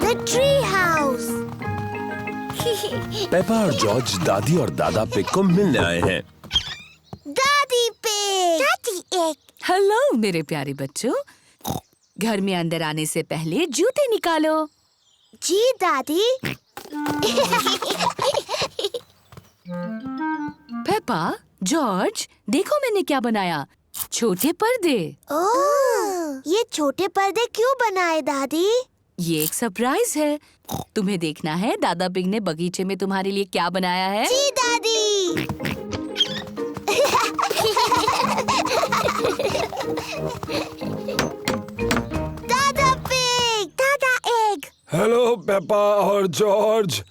The tree house. Peppa और George दादी और दादा पिग को मिलने आए हैं। दादी पिग, दादी एग। हेलो मेरे प्यारे बच्चों, घर में अंदर आने से पहले जूते निकालो। जी दादी। पेपा, जॉर्ज, देखो मैंने क्या बनाया, छोटे पर्दे। ओह, ये छोटे पर्दे क्यों बनाए दादी? ये एक सरप्राइज है। तुम्हें देखना है दादा पिग ने बगीचे में तुम्हारे लिए क्या बनाया है। जी दादी। दादा पिग, दादा एग। हेलो पेपा और जॉर्ज,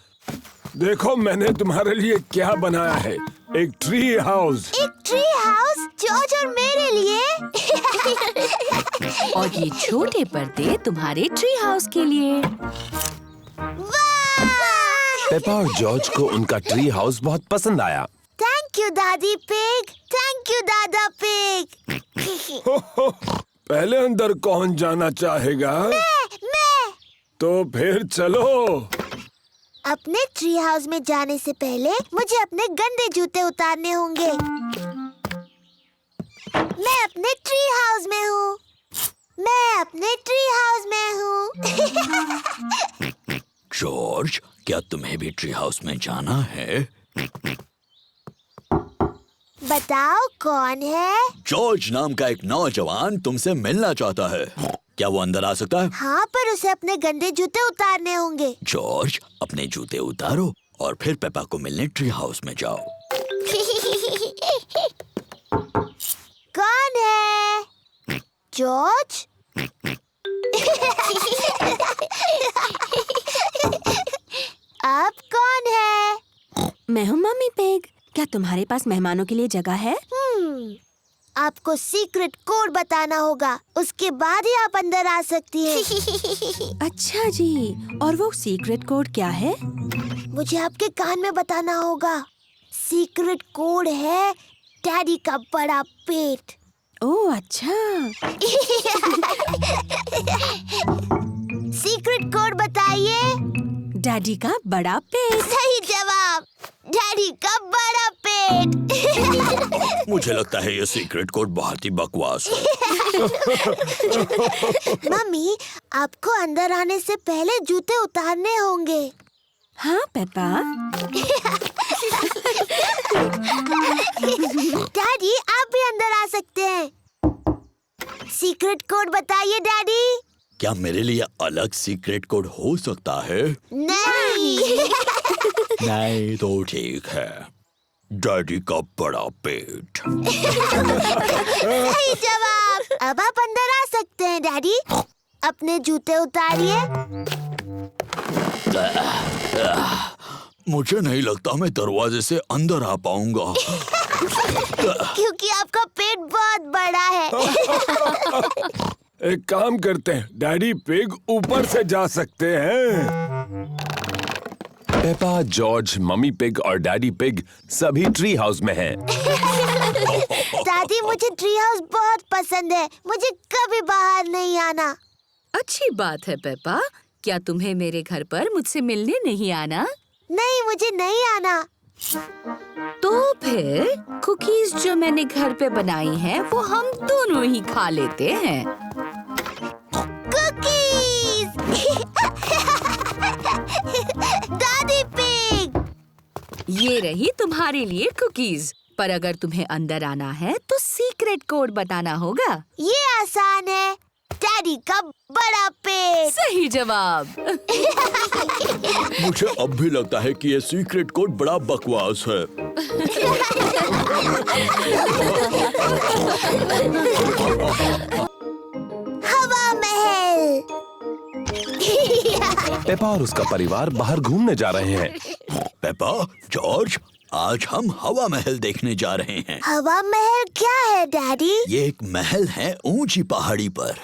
देखो मैंने तुम्हारे लिए क्या बनाया है, एक ट्री हाउस। एक ट्री हाउस जॉर्ज और मेरे लिए। और ये छोटे पर्दे तुम्हारे ट्री हाउस के लिए। वाह! पेपा और जॉर्ज को उनका ट्री हाउस बहुत पसंद आया। थैंक यू दादी पिग, थैंक यू दादा पिग। पहले अंदर कौन जाना चाहेगा? मैं। तो फिर चलो। अपने ट्री हाउस में जाने से पहले मुझे अपने गंदे जूते उतारने होंगे। मैं अपने ट्री हाउस में हूँ। मैं अपने ट्री हाउस में हूँ। जॉर्ज, क्या तुम्हें भी ट्री हाउस में जाना है? बताओ कौन है? जॉर्ज नाम का एक नौजवान तुमसे मिलना चाहता है। क्या वो अंदर आ सकता है? हाँ, पर उसे अपने गंदे जूते उतारने होंगे। जॉर्ज, अपने जूते उतारो और फिर पेपा को मिलने ट्री हाउस में जाओ। कौन है? जॉर्ज? अब कौन है? मैं हूँ मम्मी पिग। क्या तुम्हारे पास मेहमानों के लिए जगह है? आपको सीक्रेट कोड बताना होगा, उसके बाद ही आप अंदर आ सकती हैं। अच्छा जी, और वो सीक्रेट कोड क्या है? मुझे आपके कान में बताना होगा। सीक्रेट कोड है डैडी का बड़ा पेट। ओह अच्छा। सीक्रेट कोड बताइए। डैडी का बड़ा पेट। सही जवाब, डैडी का बड़ा पेट। मुझे लगता है ये सीक्रेट कोड बहुत ही बकवास है। मम्मी, आपको अंदर आने से पहले जूते उतारने होंगे। हाँ पेपा। डैडी, आप भी अंदर आ सकते हैं। सीक्रेट कोड बताइए डैडी। क्या मेरे लिए अलग सीक्रेट कोड हो सकता है? नहीं। नहीं तो ठीक है, डैडी का बड़ा पेट। सही जवाब। अब आप अंदर आ सकते हैं डैडी। अपने जूते उतारिए। मुझे नहीं लगता मैं दरवाजे से अंदर आ पाऊंगा। क्योंकि आपका पेट बहुत बड़ा है। एक काम करते हैं, डैडी पिग ऊपर से जा सकते हैं। पेपा, जॉर्ज, मम्मी पिग और डैडी पिग सभी ट्री हाउस में हैं। दादी, मुझे ट्री हाउस बहुत पसंद है। मुझे कभी बाहर नहीं आना। अच्छी बात है पेपा, क्या तुम्हें मेरे घर पर मुझसे मिलने नहीं आना? नहीं, मुझे नहीं आना। तो फिर कुकीज जो मैंने घर पे बनाई हैं, वो हम दोनों ही खा लेते हैं। कुकीज। दादी पिग। ये रही तुम्हारे लिए कुकीज, पर अगर तुम्हें अंदर आना है तो सीक्रेट कोड बताना होगा। ये आसान है, डैडी का बड़ा पेट। सही जवाब। मुझे अब भी लगता है कि ये सीक्रेट कोड बड़ा बकवास है। हवा महल। पेपा और उसका परिवार बाहर घूमने जा रहे हैं। पेपा, जॉर्ज, आज हम हवा महल देखने जा रहे हैं। हवा महल क्या है डैडी? ये एक महल है ऊंची पहाड़ी पर।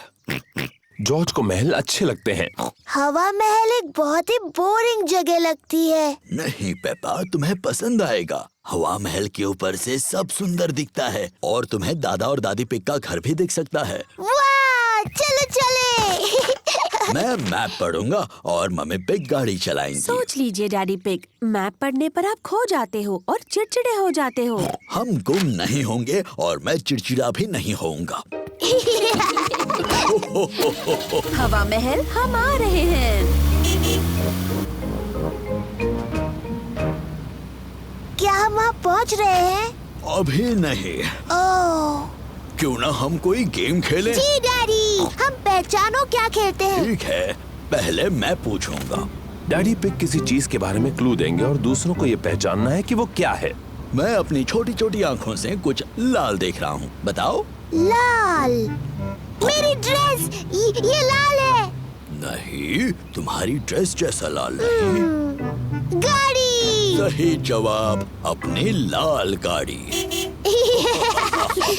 जॉर्ज को महल अच्छे लगते हैं। हवा महल एक बहुत ही बोरिंग जगह लगती है। नहीं पेपा, तुम्हें पसंद आएगा। हवा महल के ऊपर से सब सुंदर दिखता है और तुम्हें दादा और दादी पिग का घर भी दिख सकता है। वाह, चलो चले। मैं मैप पढ़ूंगा और मम्मी पिग गाड़ी चलाएंगी। सोच लीजिए डैडी पिग, मैप पढ़ने पर आप खो जाते हो और चिड़चिड़े हो जाते हो। हम गुम नहीं होंगे और मैं चिड़चिड़ा भी नहीं होऊंगा। हवा महल हम आ रहे हैं। क्या हम वहाँ पहुँच रहे हैं? अभी नहीं। ओह क्यों ना हम कोई गेम खेलें? जी डैडी, हम पहचानो क्या खेलते हैं। ठीक है, पहले मैं पूछूंगा। डैडी पिग किसी चीज के बारे में क्लू देंगे और दूसरों को ये पहचानना है कि वो क्या है। मैं अपनी छोटी छोटी आँखों से कुछ लाल देख रहा हूँ, बताओ। लाल, मेरी ड्रेस, ये लाल है। नहीं, तुम्हारी ड्रेस जैसा लाल नहीं। गाड़ी। सही जवाब, अपनी लाल गाड़ी।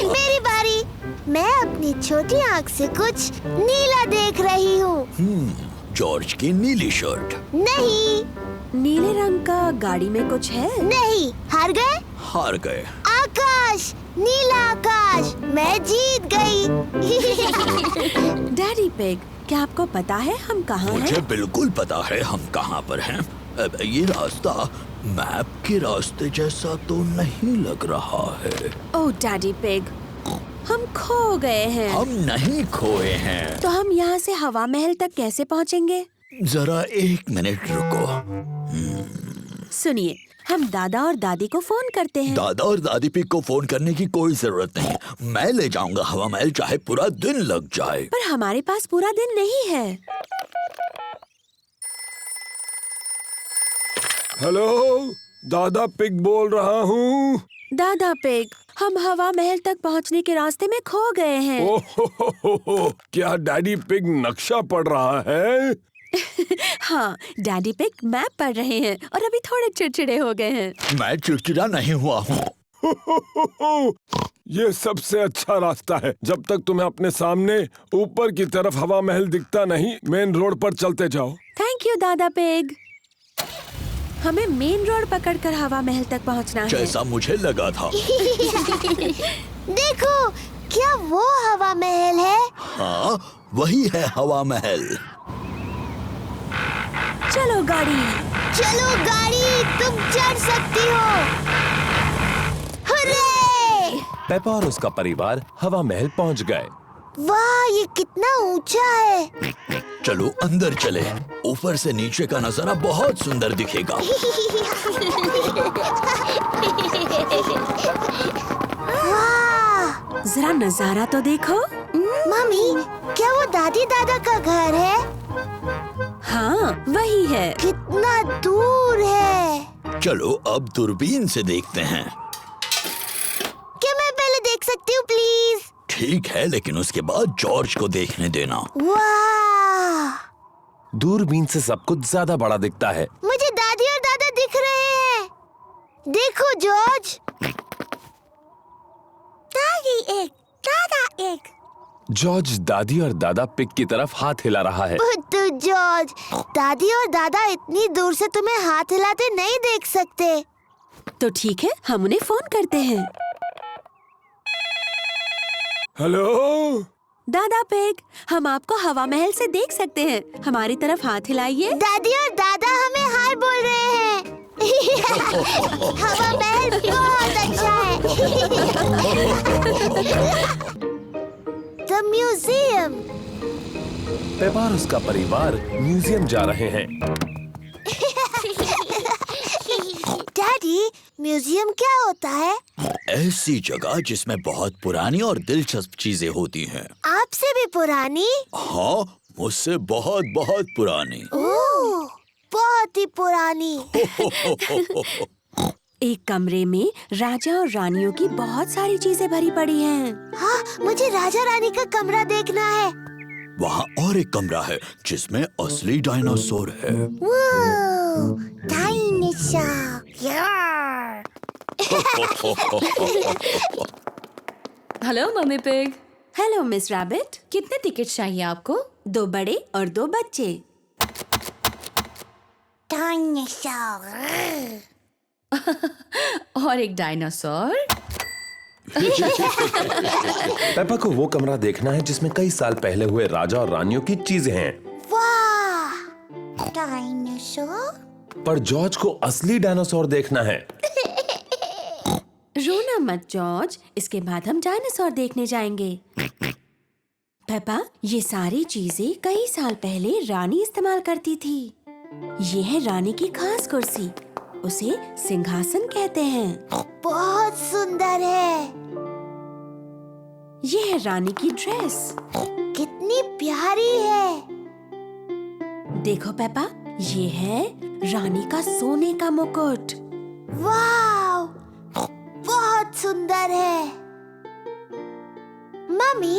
मेरी बारी। मैं अपनी छोटी आँख से कुछ नीला देख रही हूँ। जॉर्ज की नीली शर्ट। नहीं नीले रंग का गाड़ी में कुछ है। नहीं, हार गए। हार गए। आकाश, नीला आकाश, मैं जीत गई। डैडी पिग, क्या आपको पता है हम कहाँ मुझे हैं? बिल्कुल पता है हम कहाँ पर हैं। अब ये रास्ता मैप के रास्ते जैसा तो नहीं लग रहा है। ओह डैडी पिग, हम खो गए हैं। हम नहीं खोए हैं। तो हम यहाँ से हवा महल तक कैसे पहुँचेंगे? जरा 1 मिनट रुको। सुनिए, हम दादा और दादी को फोन करते हैं। दादा और दादी पिग को फोन करने की कोई जरूरत नहीं। मैं ले जाऊंगा हवा महल, चाहे पूरा दिन लग जाए। पर हमारे पास पूरा दिन नहीं है। हेलो, दादा पिग बोल रहा हूँ। दादा पिग, हम हवा महल तक पहुँचने के रास्ते में खो गए हैं। ओह, क्या डैडी पिग नक्शा पढ़ रहा है? हाँ, डैडी पिग मैप पढ़ रहे हैं और अभी थोड़े चिड़चिड़े हो गए हैं। मैं चिड़चिड़ा नहीं हुआ हूँ। ये सबसे अच्छा रास्ता है। जब तक तुम्हें अपने सामने ऊपर की तरफ हवा महल दिखता नहीं, मेन रोड पर चलते जाओ। थैंक यू दादा पिग। हमें मेन रोड पकड़कर हवा महल तक पहुँचना है। जैसा मुझे लगा था। देखो, क्या वो हवा महल है? हाँ, वही है हवा महल। चलो गाड़ी। चलो गाड़ी, तुम चढ़ सकती हो। हुर्रे! पेपा और उसका परिवार हवा महल पहुंच गए। वाह, ये कितना ऊंचा है। चलो अंदर चले। ऊपर से नीचे का नजारा बहुत सुंदर दिखेगा। वाह, जरा नजारा तो देखो। मम्मी, क्या वो दादी दादा का घर है? हाँ, वही है। कितना दूर है। चलो अब दूरबीन से देखते हैं। क्या मैं पहले देख सकती हूँ प्लीज? ठीक है, लेकिन उसके बाद जॉर्ज को देखने देना। वाह, दूरबीन से सब कुछ ज्यादा बड़ा दिखता है। मुझे दादी और दादा दिख रहे हैं। देखो जॉर्ज। दादी एक, दादा एक। जॉर्ज दादी और दादा पिग की तरफ हाथ हिला रहा है। बुद्धू जॉर्ज, दादी और दादा इतनी दूर से तुम्हें हाथ हिलाते नहीं देख सकते। तो ठीक है, हम उन्हें फोन करते हैं। हेलो, दादा पिग, हम आपको हवा महल से देख सकते हैं। हमारी तरफ हाथ हिलाइए। दादी और दादा हमें हाय बोल रहे हैं। हवा महल बहुत अच्छा है। The museum. पेपा और उसका परिवार म्यूजियम जा रहे हैं। डैडी, म्यूजियम क्या होता है? ऐसी जगह जिसमें बहुत पुरानी और दिलचस्प चीजें होती हैं। आपसे भी पुरानी? हाँ, मुझसे बहुत बहुत पुरानी। ओह, बहुत ही पुरानी। एक कमरे में राजा और रानियों की बहुत सारी चीजें भरी पड़ी हैं। हाँ, मुझे राजा रानी का कमरा देखना है। वहाँ और एक कमरा है जिसमें असली डायनासोर है। वो dinosaur. Hello mummy pig. Hello miss rabbit. कितने टिकट चाहिए आपको? 2 बड़े और 2 बच्चे। डायनासोर। और एक डायनासोर। पेपा को वो कमरा देखना है जिसमें कई साल पहले हुए राजा और रानियों की चीजें हैं। वाह, डायनासोर? पर जॉर्ज को असली डायनासोर देखना है। रोना मत जॉर्ज, इसके बाद हम डायनासोर देखने जाएंगे। पेपा, ये सारी चीजें कई साल पहले रानी इस्तेमाल करती थी। ये है रानी की खास कुर्सी, उसे सिंहासन कहते हैं। बहुत सुंदर है। ये है रानी की ड्रेस। कितनी प्यारी है। देखो पेपा, ये है रानी का सोने का मुकुट। वाव, बहुत सुंदर है। मम्मी,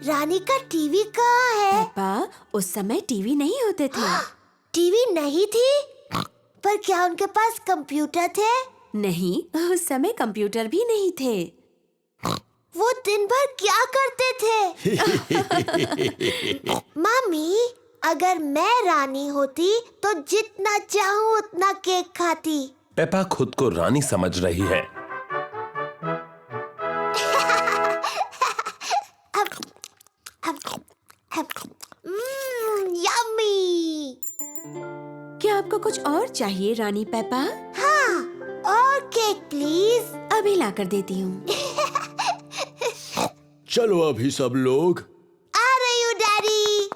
रानी का टीवी कहाँ है? पेपा, उस समय टीवी नहीं होते थे। टीवी नहीं थी? पर क्या उनके पास कंप्यूटर थे? नहीं, उस समय कंप्यूटर भी नहीं थे। वो दिन भर क्या करते थे? मम्मी, अगर मैं रानी होती तो जितना चाहूँ उतना केक खाती। पेपा खुद को रानी समझ रही है। यम्मी। क्या आपको कुछ और चाहिए रानी पेपा? हाँ, और केक प्लीज। अभी ला कर देती हूँ। चलो अभी सब लोग। आ रही हूँ डैडी।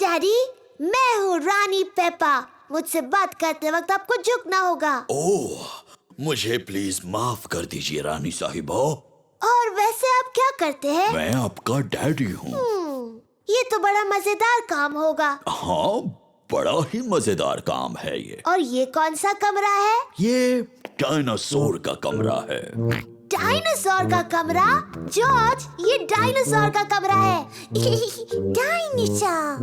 डैडी, मैं हूँ रानी पेपा। मुझसे बात करते वक्त आपको झुकना होगा। ओह, मुझे प्लीज माफ कर दीजिए रानी साहिबा। और वैसे आप क्या करते हैं? मैं आपका डैडी हूँ। ये तो बड़ा मजेदार काम होगा। हाँ, बड़ा ही मजेदार काम है ये। और ये कौन सा कमरा है? ये डायनासोर का कमरा है। डायनासोर का कमरा? जॉर्ज, ये डायनासोर का कमरा है। डायनासोर?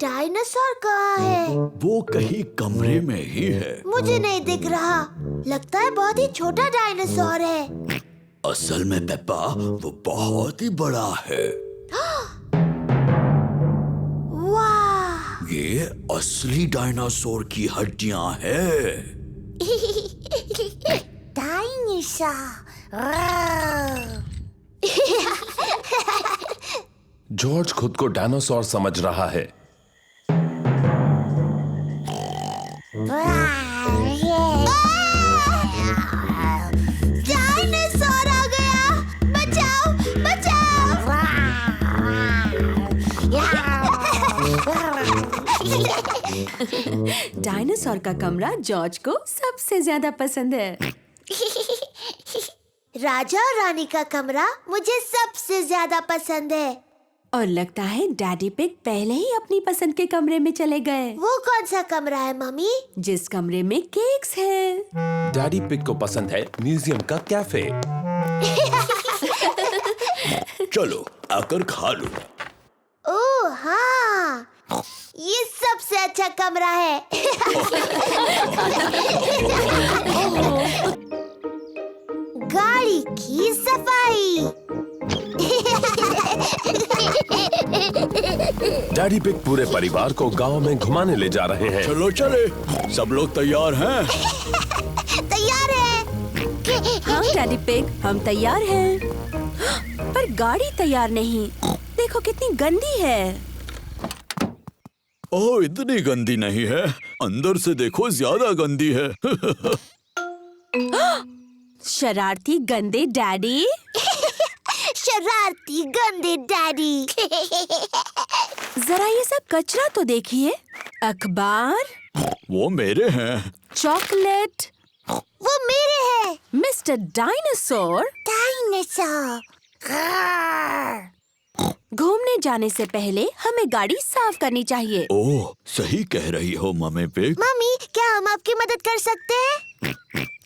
डायनासोर कहाँ है? वो कहीं कमरे में ही है। मुझे नहीं दिख रहा। लगता है बहुत ही छोटा डायनासोर है। असल में पेप्पा, वो बहुत ही बड़ा है। वाह! ये असली डायनासोर की हड्डियां हैं। जॉर्ज खुद को डायनासोर समझ रहा है। डायनासोर आ गया! बचाओ, बचाओ! डायनासोर का कमरा जॉर्ज को सबसे ज्यादा पसंद है। राजा और रानी का कमरा मुझे सबसे ज्यादा पसंद है। और लगता है डैडी पिग पहले ही अपनी पसंद के कमरे में चले गए। वो कौन सा कमरा है मम्मी? जिस कमरे में केक्स हैं। डैडी पिग को पसंद है म्यूजियम का कैफे। चलो आकर खा लो। ओह हाँ, ये सबसे अच्छा कमरा है। गाड़ी की सफाई। डैडी पिग पूरे परिवार को गांव में घुमाने ले जा रहे हैं। चलो चले, सब लोग तैयार हैं? तैयार है? हाँ डैडी पिग, हम तैयार हैं। पर गाड़ी तैयार नहीं। देखो कितनी गंदी है। ओह, इतनी गंदी नहीं है। अंदर से देखो, ज्यादा गंदी है। शरारती गंदे डैडी। शरारती गंदे डैडी। जरा ये सब कचरा तो देखिए। अखबार, वो मेरे हैं। चॉकलेट, वो मेरे हैं। Mister dinosaur. डायनासोर। घूमने जाने से पहले हमें गाड़ी साफ करनी चाहिए। ओह, सही कह रही हो मम्मी पिग। मम्मी, क्या हम आपकी मदद कर सकते हैं?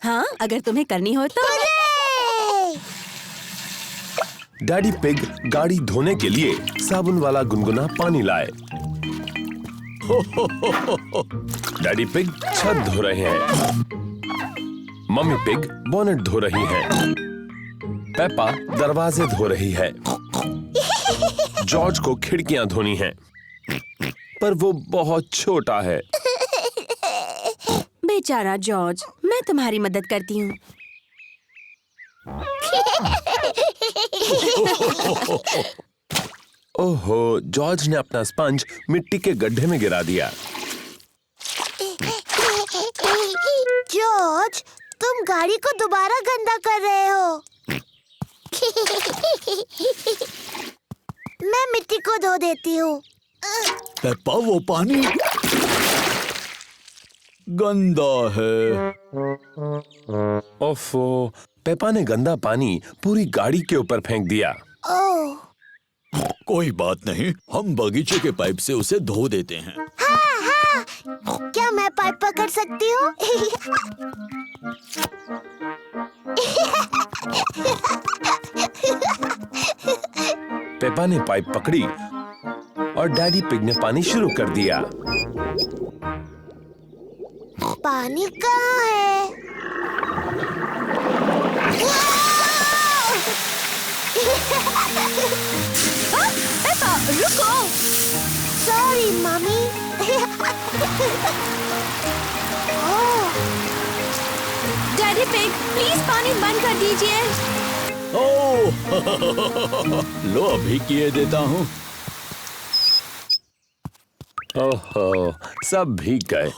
हाँ, अगर तुम्हें करनी हो तो। हुर्रे! डैडी पिग गाड़ी धोने के लिए साबुन वाला गुनगुना पानी लाए। डैडी पिग छत धो रहे हैं। मम्मी पिग बोनेट धो रही हैं। पेपा दरवाजे धो रही है। जॉर्ज को खिड़कियां धोनी हैं, पर वो बहुत छोटा है। बेचारा जॉर्ज, मैं तुम्हारी मदद करती हूँ। ओहो, जॉर्ज ने अपना स्पंज मिट्टी के गड्ढे में गिरा दिया। जॉर्ज, तुम गाड़ी को दोबारा गंदा कर रहे हो। मैं मिट्टी को धो देती हूँ। पेप्पा, वो पानी गंदा है। ओफो, पेपा ने गंदा पानी पूरी गाड़ी के ऊपर फेंक दिया। ओह, कोई बात नहीं, हम बगीचे के पाइप से उसे धो देते हैं। हाँ हाँ, क्या मैं पाइप पकड़ सकती हूँ? पेपा ने पाइप पकड़ी और डैडी पिग ने पानी शुरू कर दिया। पानी कहाँ है? पेपा, रुको। Sorry mummy. Daddy pig, please पानी बंद कर दीजिए। ओह, लो अभी किए देता हूँ। ओहो, सब भीग गए।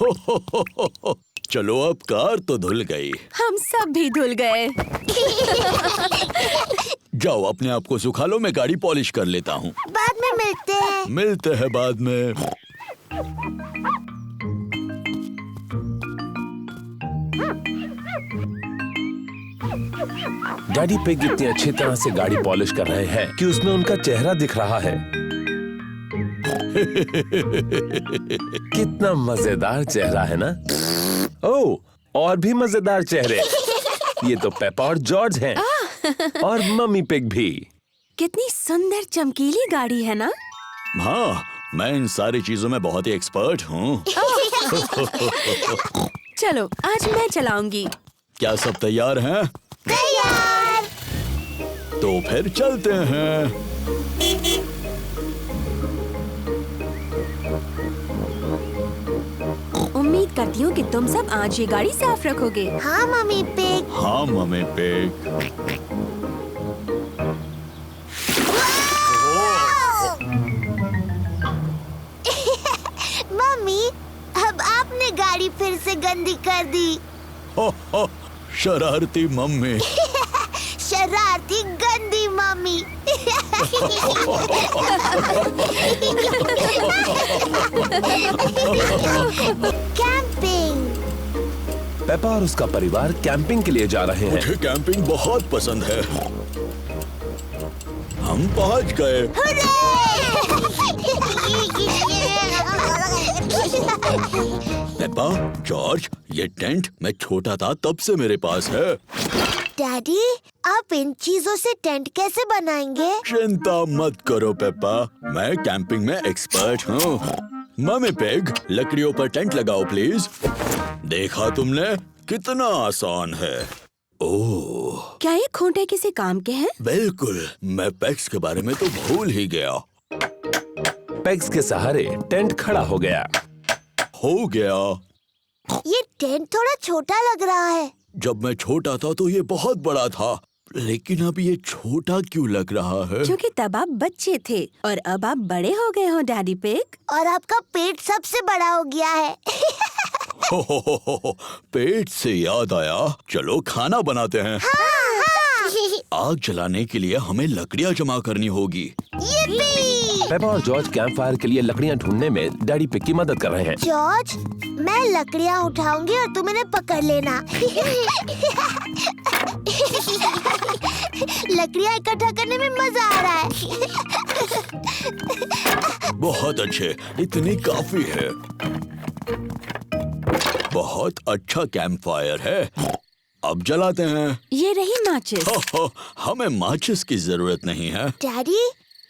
चलो, अब कार तो धुल गई। हम सब भी धुल गए। जाओ, अपने आप को सुखा लो, मैं गाड़ी पॉलिश कर लेता हूँ। बाद में मिलते हैं। मिलते हैं बाद में। डैडी पिग इतनी अच्छी तरह से गाड़ी पॉलिश कर रहे हैं कि उसमें उनका चेहरा दिख रहा है। कितना मजेदार चेहरा है ना? ओह, और भी मजेदार चेहरे। ये तो पेपा और जॉर्ज हैं। और मम्मी पिग भी। कितनी सुंदर चमकीली गाड़ी है ना? हाँ, मैं इन सारी चीजों में बहुत ही एक्सपर्ट हूँ। चलो, आज मैं चलाऊंगी। क्या सब तैयार हैं? तैयार। तो फिर चलते हैं। उम्मीद करती हूँ कि तुम सब आज ये गाड़ी साफ रखोगे। हाँ मम्मी पिग। हाँ मम्मी पिग। मम्मी, अब आपने गाड़ी फिर से गंदी कर दी। हो, शरारती मम्मी। शरारती गंदी मम्मी। कैंपिंग। पेपा और उसका परिवार कैंपिंग के लिए जा रहे हैं। मुझे कैंपिंग बहुत पसंद है। हम पहुंच गए। पेप्पा, जॉर्ज, ये टेंट मैं छोटा था तब से मेरे पास है। डैडी, आप इन चीजों से टेंट कैसे बनाएंगे? चिंता मत करो पेप्पा, मैं कैंपिंग में एक्सपर्ट हूँ। मम्मी पिग, लकड़ियों पर टेंट लगाओ प्लीज। देखा तुमने, कितना आसान है। ओह, क्या ये खूंटे किसी काम के हैं? बिल्कुल, मैं पेग्स के बारे में तो भूल ही गया। पेग्स के सहारे टेंट खड़ा हो गया। हो गया। ये टेंट थोड़ा छोटा लग रहा है। जब मैं छोटा था तो ये बहुत बड़ा था, लेकिन अब ये छोटा क्यों लग रहा है? क्योंकि तब आप बच्चे थे और अब आप बड़े हो गए हो डैडी पिग। और आपका पेट सबसे बड़ा हो गया है। हो, पेट से याद आया, चलो खाना बनाते हैं। आग जलाने के लिए हमें लकड़ियाँ जमा करनी होगी। यिप्पी! पेपा और जॉर्ज कैंप फायर के लिए लकड़ियां ढूंढने में डैडी पिग की मदद कर रहे हैं। जॉर्ज, मैं लकड़ियाँ उठाऊंगी और तुम इन्हें पकड़ लेना। लकड़ियाँ इकट्ठा करने में मजा आ रहा है। बहुत अच्छे, इतनी काफी है। बहुत अच्छा कैंप फायर है। अब जलाते हैं। ये रही माचिस। हमें माचिस की जरूरत नहीं है। डैडी,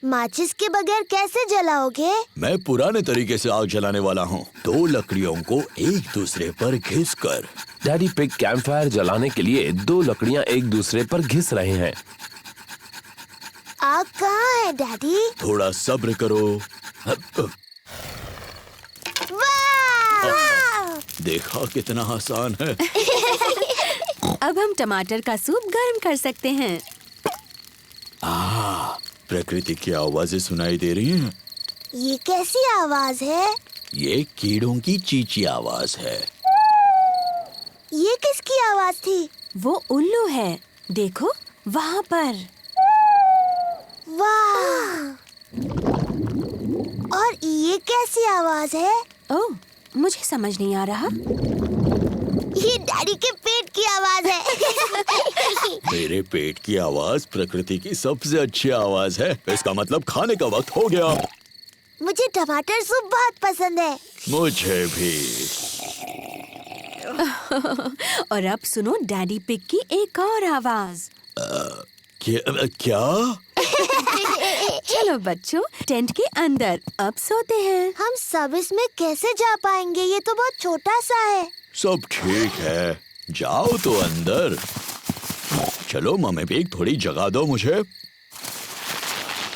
माचिस के बगैर कैसे जलाओगे? मैं पुराने तरीके से आग जलाने वाला हूँ। 2 लकड़ियों को एक दूसरे पर घिसकर। डैडी पिग कैंप फायर जलाने के लिए 2 लकड़ियां एक दूसरे पर घिस रहे हैं। आग कहाँ है डैडी? थोड़ा सब्र करो। वाह! देखा कितना आसान है। अब हम टमाटर का सूप गर्म कर सकते हैं। प्रकृति की आवाजें सुनाई दे रही हैं। ये कैसी आवाज है? ये कीड़ों की चींची आवाज है। ये किसकी आवाज थी? वो उल्लू है, देखो वहाँ पर। वाह! और ये कैसी आवाज है? ओह, मुझे समझ नहीं आ रहा। ये डैडी के पेट की आवाज है। मेरे पेट की आवाज प्रकृति की सबसे अच्छी आवाज है। इसका मतलब खाने का वक्त हो गया। मुझे टमाटर सूप बहुत पसंद है। मुझे भी। और अब सुनो डैडी पिग की एक और आवाज। क्या? चलो बच्चों, टेंट के अंदर अब सोते हैं। हम सब इसमें कैसे जा पाएंगे? ये तो बहुत छोटा सा है। सब ठीक है, जाओ तो अंदर। चलो मम्मी पिग, थोड़ी जगह दो मुझे।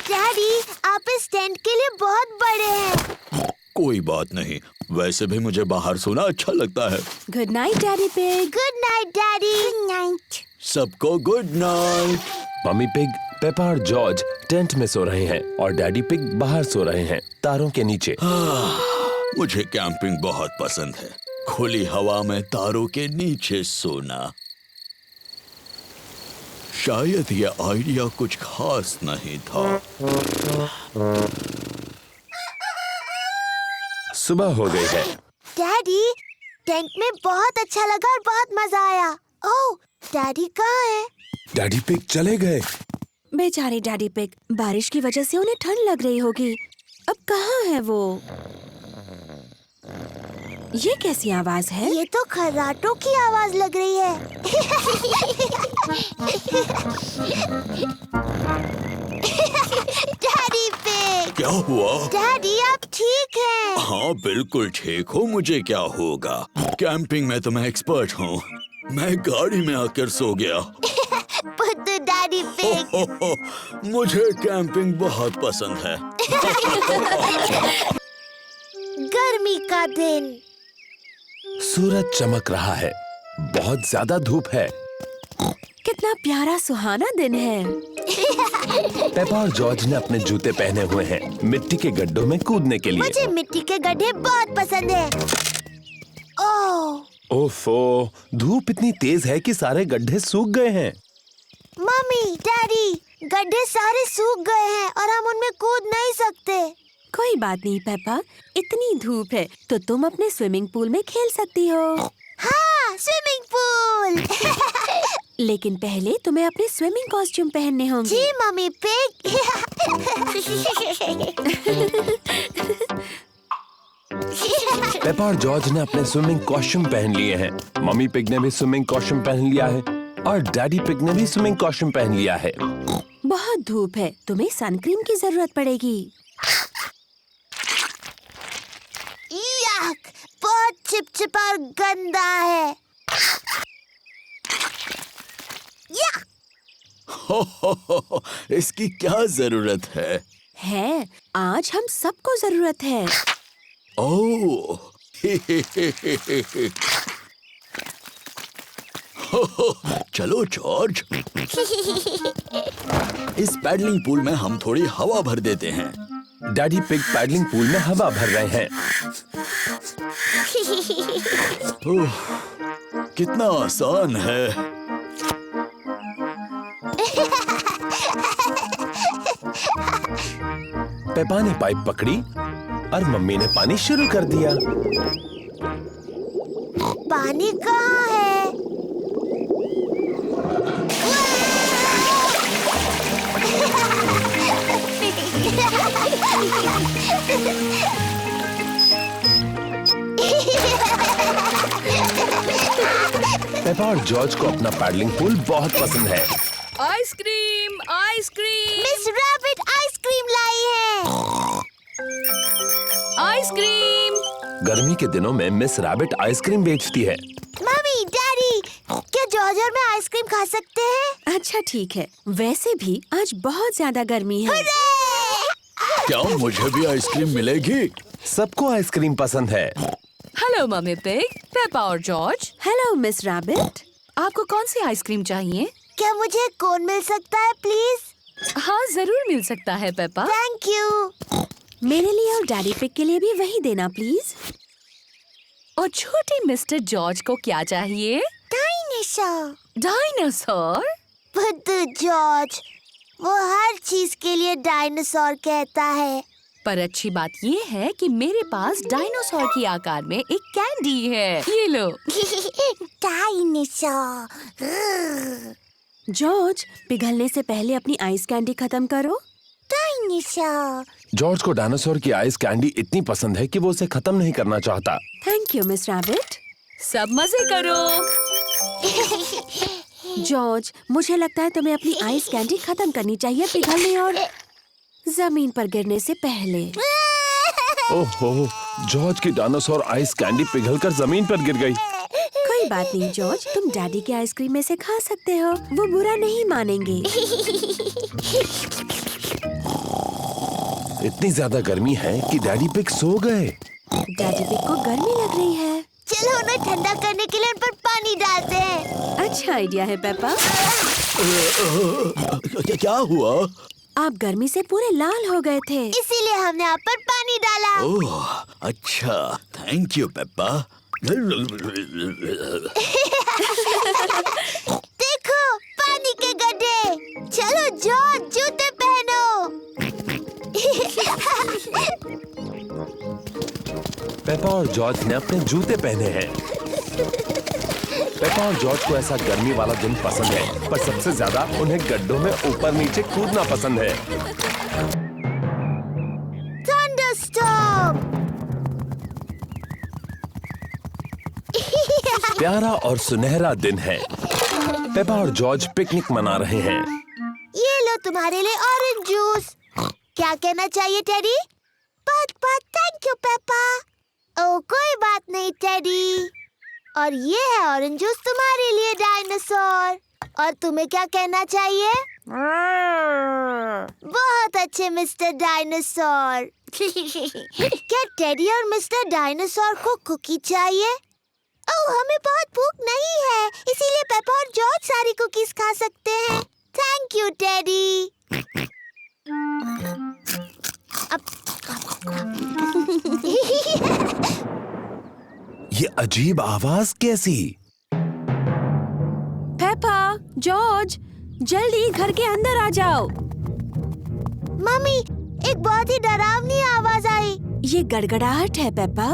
डैडी, आप इस टेंट के लिए बहुत बड़े हैं। कोई बात नहीं, वैसे भी मुझे बाहर सोना अच्छा लगता है। Good night daddy pig. Good night daddy. Good night. सबको good night. Mummy pig, Peppa और जॉर्ज टेंट में सो रहे हैं और डैडी पिग बाहर सो रहे हैं, तारों के नीचे। मुझे कैंपिंग बहुत पसंद है, खुली हवा में तारों के नीचे सोना। शायद ये आइडिया कुछ खास नहीं था। सुबह हो गई है। डैडी, टेंट में बहुत अच्छा लगा और बहुत मजा आया। ओह, डैडी कहाँ है? डैडी पिग चले गए। बेचारे डैडी पिग, बारिश की वजह से उन्हें ठंड लग रही होगी। अब कहाँ है वो? ये कैसी आवाज है? ये तो खर्राटों की आवाज लग रही है। Daddy pig. क्या हुआ? डैडी, आप ठीक हैं? हाँ बिल्कुल ठीक हूँ, मुझे क्या होगा? कैंपिंग में तो मैं एक्सपर्ट हूँ। मैं गाड़ी में आकर सो गया। बुद्धू डैडी पिग। मुझे कैंपिंग बहुत पसंद है। गर्मी का दिन। सूरज चमक रहा है, बहुत ज्यादा धूप है। कितना प्यारा सुहाना दिन है। पेपा और जॉर्ज ने अपने जूते पहने हुए हैं मिट्टी के गड्ढों में कूदने के लिए। मुझे मिट्टी के गड्ढे बहुत पसंद है। ओह, ओफो, धूप इतनी तेज है कि सारे गड्ढे सूख गए हैं। मम्मी, डैडी, गड्ढे सारे सूख गए हैं और हम उनमें कूद नहीं सकते। कोई बात नहीं पेपा, इतनी धूप है तो तुम अपने स्विमिंग पूल में खेल सकती हो। हाँ, स्विमिंग पूल। लेकिन पहले तुम्हें अपने स्विमिंग कॉस्ट्यूम पहनने होंगे। जी मम्मी पिग। पेपा और जॉर्ज ने अपने स्विमिंग कॉस्ट्यूम पहन लिए हैं। मम्मी पिग ने भी स्विमिंग कॉस्ट्यूम पहन लिया है और डैडी पिग ने भी स्विमिंग कॉस्ट्यूम पहन लिया है। बहुत धूप है, तुम्हें सनक्रीम की जरूरत पड़ेगी। यक, बहुत चिपचिपा और गंदा है। यक, इसकी क्या जरूरत है? है, आज हम सबको जरूरत है। ओह, चलो जॉर्ज, इस पैडलिंग पूल में हम थोड़ी हवा भर देते हैं। डैडी पिग पैडलिंग पूल में हवा भर रहे हैं। ओह, कितना आसान है। पेपा ने पाइप पकड़ी और मम्मी ने पानी शुरू कर दिया। पानी कहाँ है? पेपा और जॉर्ज को अपना पैडलिंग पूल बहुत पसंद है। Ice cream, ice cream, miss rabbit ice cream लाई है। आइसक्रीम। गर्मी के दिनों में मिस रैबिट आइसक्रीम बेचती है। मम्मी, डैडी, क्या जॉर्ज और मैं आइसक्रीम खा सकते हैं? अच्छा ठीक है, वैसे भी आज बहुत ज्यादा गर्मी है। क्या मुझे भी आइसक्रीम मिलेगी? सबको आइसक्रीम पसंद है। हेलो मम्मी पिग, पेपा और जॉर्ज। Hello miss rabbit. आपको कौन सी आइसक्रीम चाहिए? क्या मुझे कोन मिल सकता है प्लीज? हाँ, जरूर मिल सकता है पेपा। Thank you. मेरे लिए और डैडी पिग के लिए भी वही देना प्लीज। और छोटे मिस्टर जॉर्ज को क्या चाहिए? डायनासोर। डायनासोर? बुद्धू जॉर्ज, वो हर चीज के लिए डायनासोर कहता है। पर अच्छी बात ये है कि मेरे पास डायनासोर की आकार में एक कैंडी है। ये लो। डायनासोर। जॉर्ज, पिघलने से पहले अपनी आइस कैंडी खत्म करो। डायनासोर। जॉर्ज को डायनासोर की आइस कैंडी इतनी पसंद है कि वो उसे खत्म नहीं करना चाहता। Thank you miss rabbit. सब मजे करो। जॉर्ज, मुझे लगता है तुम्हें अपनी आइस कैंडी खत्म करनी चाहिए पिघलने और जमीन पर गिरने से पहले। ओहो, जॉर्ज की डायनासोर आइस कैंडी पिघलकर जमीन पर गिर गई। कोई बात नहीं जॉर्ज, तुम डैडी के आइसक्रीम में से खा सकते हो, वो बुरा नहीं मानेंगे। इतनी ज्यादा गर्मी है कि डैडी पिग सो गए। डैडी पिग को गर्मी लग रही है। चलो उन्हें ठंडा करने के लिए उन पर पानी डालते हैं। अच्छा आइडिया है पेपा। क्या हुआ? आप गर्मी से पूरे लाल हो गए थे। इसीलिए हमने आप पर पानी डाला। ओह, अच्छा, थैंक यू पेप्पा। देखो पानी के गड्ढे। चलो जॉर्ज, जूते पहनो। पेपा और जॉर्ज ने अपने जूते पहने हैं। पेपा और जॉर्ज को ऐसा गर्मी वाला दिन पसंद है, पर सबसे ज्यादा उन्हें गड्ढों में ऊपर नीचे कूदना पसंद है। थंडरस्टॉर्म। प्यारा और सुनहरा दिन है। पेपा और जॉर्ज पिकनिक मना रहे हैं। ये लो तुम्हारे लिए ऑरेंज जूस। क्या कहना चाहिए टेडी? बहुत बहुत थैंक यू पेपा। ओह कोई बात नहीं टेडी। और ये है ऑरेंज जूस तुम्हारे लिए डायनासोर। और तुम्हें क्या कहना चाहिए? बहुत अच्छे मिस्टर डायनासोर। क्या टेडी और मिस्टर डायनासोर को कुकी चाहिए? ओह हमें बहुत भूख नहीं है, इसीलिए पेपा और जॉर्ज सारी कुकीज खा सकते हैं। Thank you teddy. ये अजीब आवाज कैसी? पेपा, जॉर्ज, जल्दी घर के अंदर आ जाओ। मम्मी, एक बहुत ही डरावनी आवाज आई। ये गड़गड़ाहट है पेपा,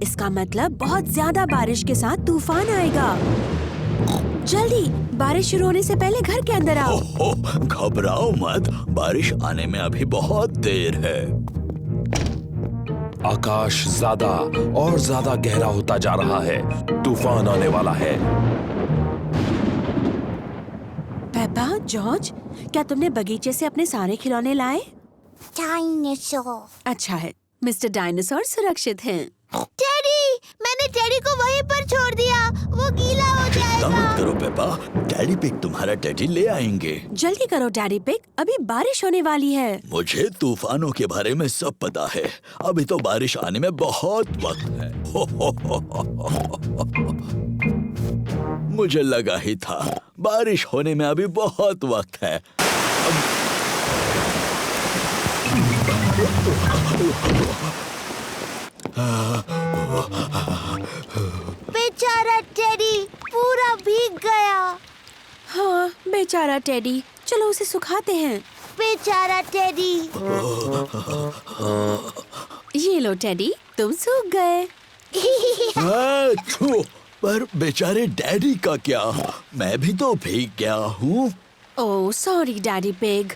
इसका मतलब बहुत ज्यादा बारिश के साथ तूफान आएगा। जल्दी, बारिश शुरू होने से पहले घर के अंदर आओ। ओह, घबराओ मत, बारिश आने में अभी बहुत देर है। आकाश ज्यादा और ज्यादा गहरा होता जा रहा है। तूफान आने वाला है। पेपा, जॉर्ज, क्या तुमने बगीचे से अपने सारे खिलौने लाए? डायनासोर। अच्छा है, मिस्टर डायनासोर सुरक्षित हैं। टेडी, मैंने टेडी को वहीं पर छोड़ दिया, वो गीला हो चिंता मत जाएगा। करो पेपा, डैडी पिग तुम्हारा टेडी ले आएंगे। जल्दी करो डैडी पिग, अभी बारिश होने वाली है। मुझे तूफानों के बारे में सब पता है। अभी तो बारिश आने में बहुत वक्त है। मुझे लगा ही था, बारिश होने में अभी बहुत वक्त है। बेचारा टेडी पूरा भीग गया। हाँ, बेचारा टेडी, चलो उसे सुखाते हैं। बेचारा टेडी। ये लो टेडी, तुम सूख गए। छो, पर बेचारे डैडी का क्या? मैं भी तो भीग गया हूँ। ओह सॉरी डैडी पिग,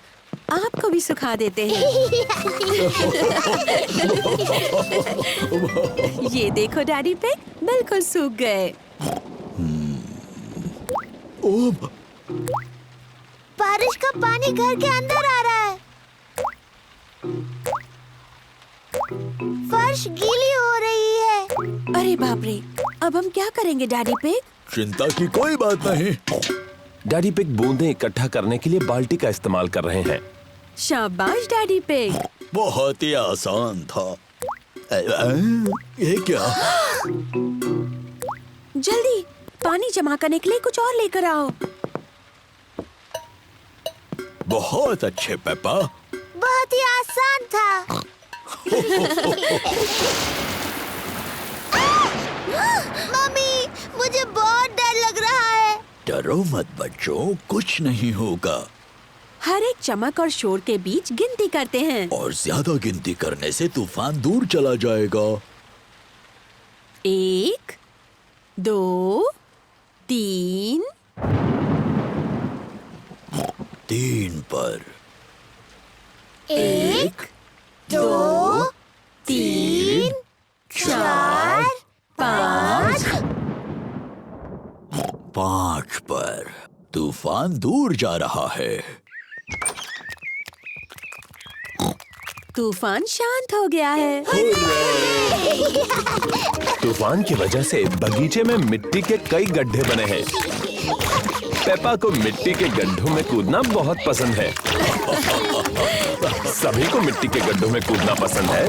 आपको भी सुखा देते हैं। ये देखो डैडी पिग, बिल्कुल सूख गए। ओह, बारिश का पानी घर के अंदर आ रहा है। फर्श गीली हो रही है। अरे बाप रे, अब हम क्या करेंगे डैडी पिग? चिंता की कोई बात नहीं। डैडी पिग बूंदें इकट्ठा करने के लिए बाल्टी का इस्तेमाल कर रहे हैं। शाबाश डैडी पिग। बहुत ही आसान था। ये क्या? जल्दी, पानी जमा करने के लिए कुछ और लेकर आओ। बहुत अच्छे पेपा। बहुत ही आसान था। मम्मी, मुझे बहुत डर लग रहा है। डरो मत बच्चों, कुछ नहीं होगा। हर एक चमक और शोर के बीच गिनती करते हैं। और ज्यादा गिनती करने से तूफान दूर चला जाएगा। 1, 2, 3। 3 पर। 1, 2, 3, 4, 5। 5 पर। तूफान दूर जा रहा है। तूफान शांत हो गया है। तूफान की वजह से बगीचे में मिट्टी के कई गड्ढे बने हैं। पेपा को मिट्टी के गड्ढों में कूदना बहुत पसंद है। सभी को मिट्टी के गड्ढों में कूदना पसंद है।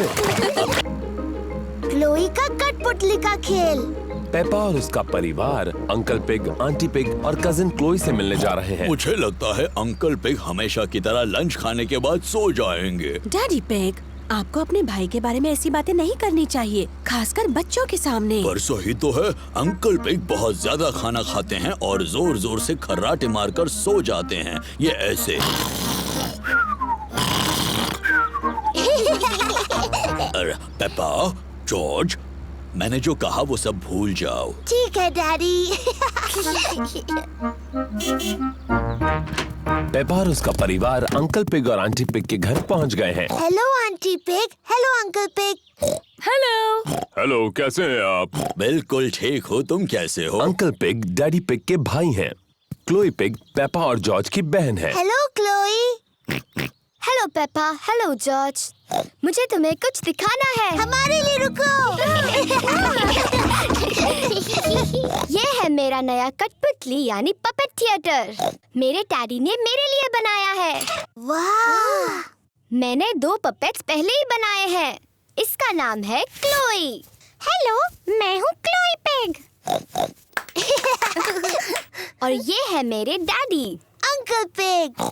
क्लोई का कठपुतली का खेल। पेपा और उसका परिवार अंकल पिग, आंटी पिग और कजिन क्लोई से मिलने जा रहे हैं। मुझे लगता है अंकल पिग हमेशा की तरह लंच खाने के बाद सो जाएंगे। डैडी पिग, आपको अपने भाई के बारे में ऐसी बातें नहीं करनी चाहिए, खासकर बच्चों के सामने। पर सही तो है, अंकल पिग बहुत ज्यादा खाना खाते हैं और जोर जोर से खर्राटे मारकर सो जाते हैं। ये ऐसे। पेपा, जॉर्ज, मैंने जो कहा वो सब भूल जाओ। ठीक है डैडी। पेपा और उसका परिवार अंकल पिग और आंटी पिग के घर पहुंच गए हैं। Hello aunty pig, hello uncle pig. Hello. Hello, कैसे हैं आप? बिल्कुल ठीक हो, तुम कैसे हो? अंकल पिग डैडी पिग के भाई हैं। क्लोई पिग पेपा और जॉर्ज की बहन है। Hello Chloe. Hello Peppa, hello George. मुझे तुम्हें कुछ दिखाना है। हमारे लिए रुको। ये है मेरा नया कठपुतली यानी पपेट थिएटर। मेरे डैडी ने मेरे लिए बनाया है। वाह! मैंने 2 पपेट्स पहले ही बनाए हैं। इसका नाम है क्लोई। हेलो, मैं हूँ क्लोई पिग। और ये है मेरे daddy uncle pig.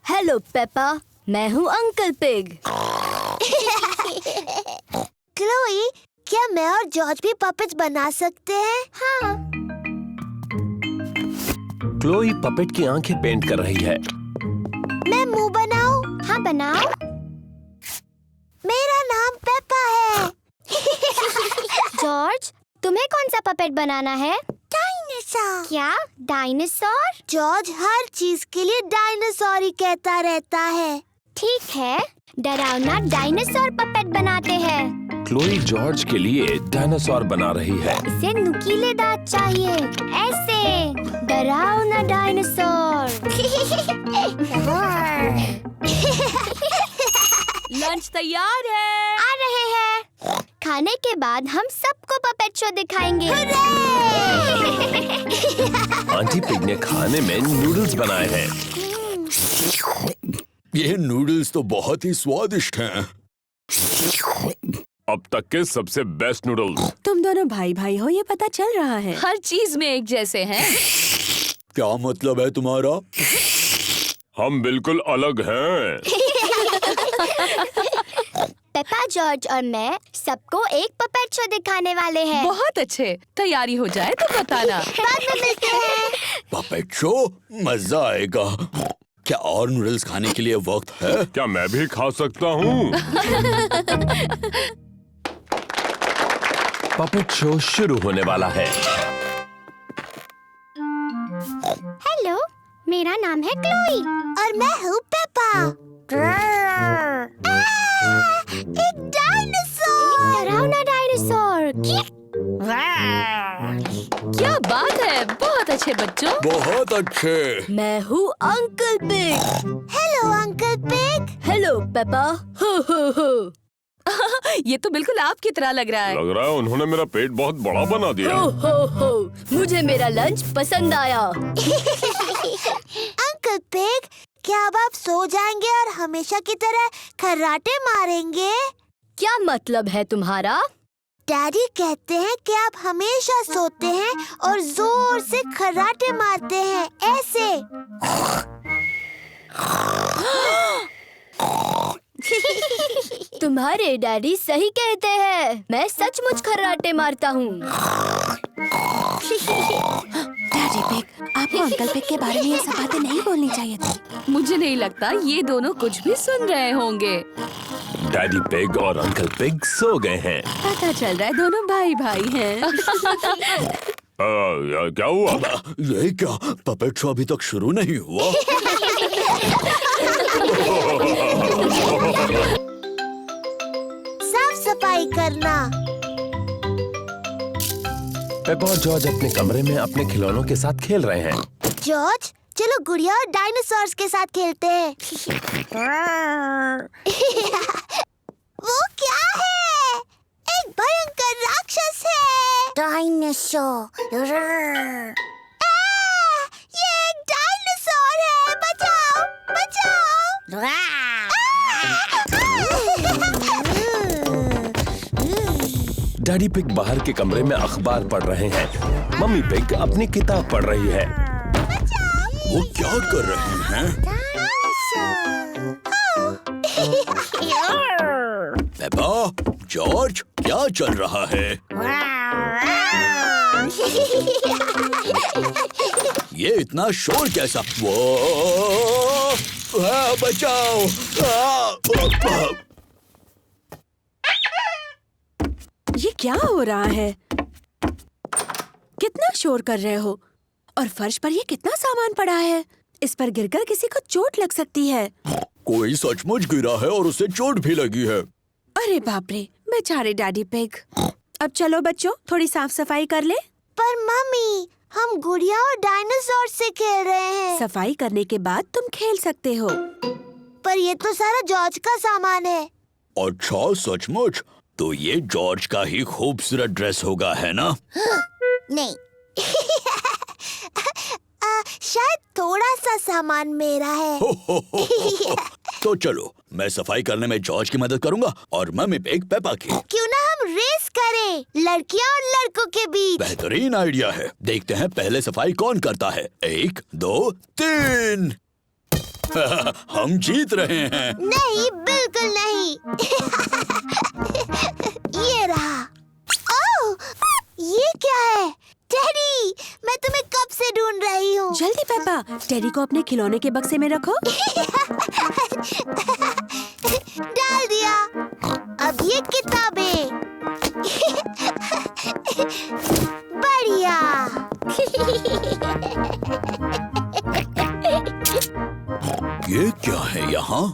Hello Peppa, मैं हूँ अंकल पिग। क्लोई, क्या मैं और जॉर्ज भी पपेट्स बना सकते हैं? हाँ। क्लोई पपेट की आंखें पेंट कर रही है। मैं मुंह बनाऊं? हाँ बनाओ। मेरा नाम पेपा है। जॉर्ज, तुम्हें कौन सा पपेट बनाना है? डायनासोर। क्या? डायनासोर? जॉर्ज हर चीज के लिए डायनासोर ही कहता रहता है। ठीक है, डरावना डायनासोर पपेट बनाते हैं। क्लोई जॉर्ज के लिए डायनासोर बना रही है। इसे नुकीले दांत चाहिए, ऐसे डरावना डायनासोर। लंच तैयार है। आ रहे हैं। खाने के बाद हम सबको पपेट शो दिखाएंगे। आंटी पिग ने खाने में नूडल्स बनाए हैं। ये नूडल्स तो बहुत ही स्वादिष्ट हैं। अब तक के सबसे बेस्ट नूडल्स। तुम दोनों भाई भाई हो, ये पता चल रहा है। हर चीज में एक जैसे हैं। क्या मतलब है तुम्हारा? हम बिल्कुल अलग हैं। पेपा, जॉर्ज और मैं सबको एक पपेट शो दिखाने वाले हैं। बहुत अच्छे, तैयारी हो जाए तो बताना। बाद में मिलते हैं। Puppet show? मजा आएगा। क्या और नूडल्स खाने के लिए वक्त है? क्या मैं भी खा सकता हूँ? पपेट शो शुरू होने वाला है। हेलो, मेरा नाम है क्लोई और मैं हूँ पेपा। एक डायनासोर। डरावना डायनासोर। क्या बात है, बहुत अच्छे बच्चों। बहुत अच्छे। मैं हूँ uncle pig. Hello uncle pig. Hello Peppa. हो हो हो। ये तो बिल्कुल आपकी तरह लग रहा है। लग रहा है उन्होंने मेरा पेट बहुत बड़ा बना दिया। हो हो हो। मुझे मेरा लंच पसंद आया। अंकल पिग, क्या अब आप सो जाएंगे और हमेशा की तरह खर्राटे मारेंगे? क्या मतलब है तुम्हारा? डैडी कहते हैं कि आप हमेशा सोते हैं और जोर से खर्राटे मारते हैं, ऐसे। तुम्हारे डैडी सही कहते हैं, मैं सचमुच खर्राटे मारता हूँ। डैडी पिग, आपको अंकल पिग के बारे में ये सब बातें नहीं बोलनी चाहिए थी। मुझे नहीं लगता ये दोनों कुछ भी सुन रहे होंगे। डैडी पिग और अंकल पिग सो गए हैं। पता चल रहा है दोनों भाई भाई हैं। क्या हुआ? ये क्या, पपेट शो अभी तक शुरू नहीं हुआ? साफ सफाई करना। पेपा और जॉर्ज अपने कमरे में अपने खिलौनों के साथ खेल रहे हैं। जॉर्ज, चलो गुड़िया और डायनासोर्स के साथ खेलते हैं। वो क्या है? एक भयंकर राक्षस है। डायनासोर। ये एक डायनासोर है। बचाओ, बचाओ। डैडी पिग बाहर के कमरे में अखबार पढ़ रहे हैं। मम्मी पिग अपनी किताब पढ़ रही है। वो क्या कर रहे हैं? पेपा, जॉर्ज, क्या चल रहा है? ये इतना शोर कैसा? वो बचाओ! ये क्या हो रहा है? कितना शोर कर रहे हो? और फर्श पर ये कितना सामान पड़ा है? इस पर गिरकर किसी को चोट लग सकती है। कोई सचमुच गिरा है और उसे चोट भी लगी है। अरे बाप रे, बेचारे डैडी पिग। अब चलो बच्चों, थोड़ी साफ सफाई कर ले। पर मम्मी, हम गुड़िया और डायनासोर से खेल रहे हैं। सफाई करने के बाद तुम खेल सकते हो। पर ये तो सारा जॉर्ज का सामान है। अच्छा, सचमुच? तो ये जॉर्ज का ही खूबसूरत ड्रेस होगा, है ना? नहीं। शायद थोड़ा सा सामान मेरा है। तो चलो, मैं सफाई करने में जॉर्ज की मदद करूंगा और मम्मी पिग पेपा की। क्यों ना हम रेस करें, लड़कियां और लड़कों के बीच। बेहतरीन आइडिया है। देखते हैं पहले सफाई कौन करता है। 1, 2, 3। हम जीत रहे हैं। नहीं, बिल्कुल नहीं। ये रहा। ओह, ये क्या है? टेडी, मैं तुम्हें कब से ढूंढ रही हूँ। जल्दी पेपा, टेडी को अपने खिलौने के बक्से में रखो। डाल दिया। अब ये किताबें। बढ़िया। ये क्या है यहाँ?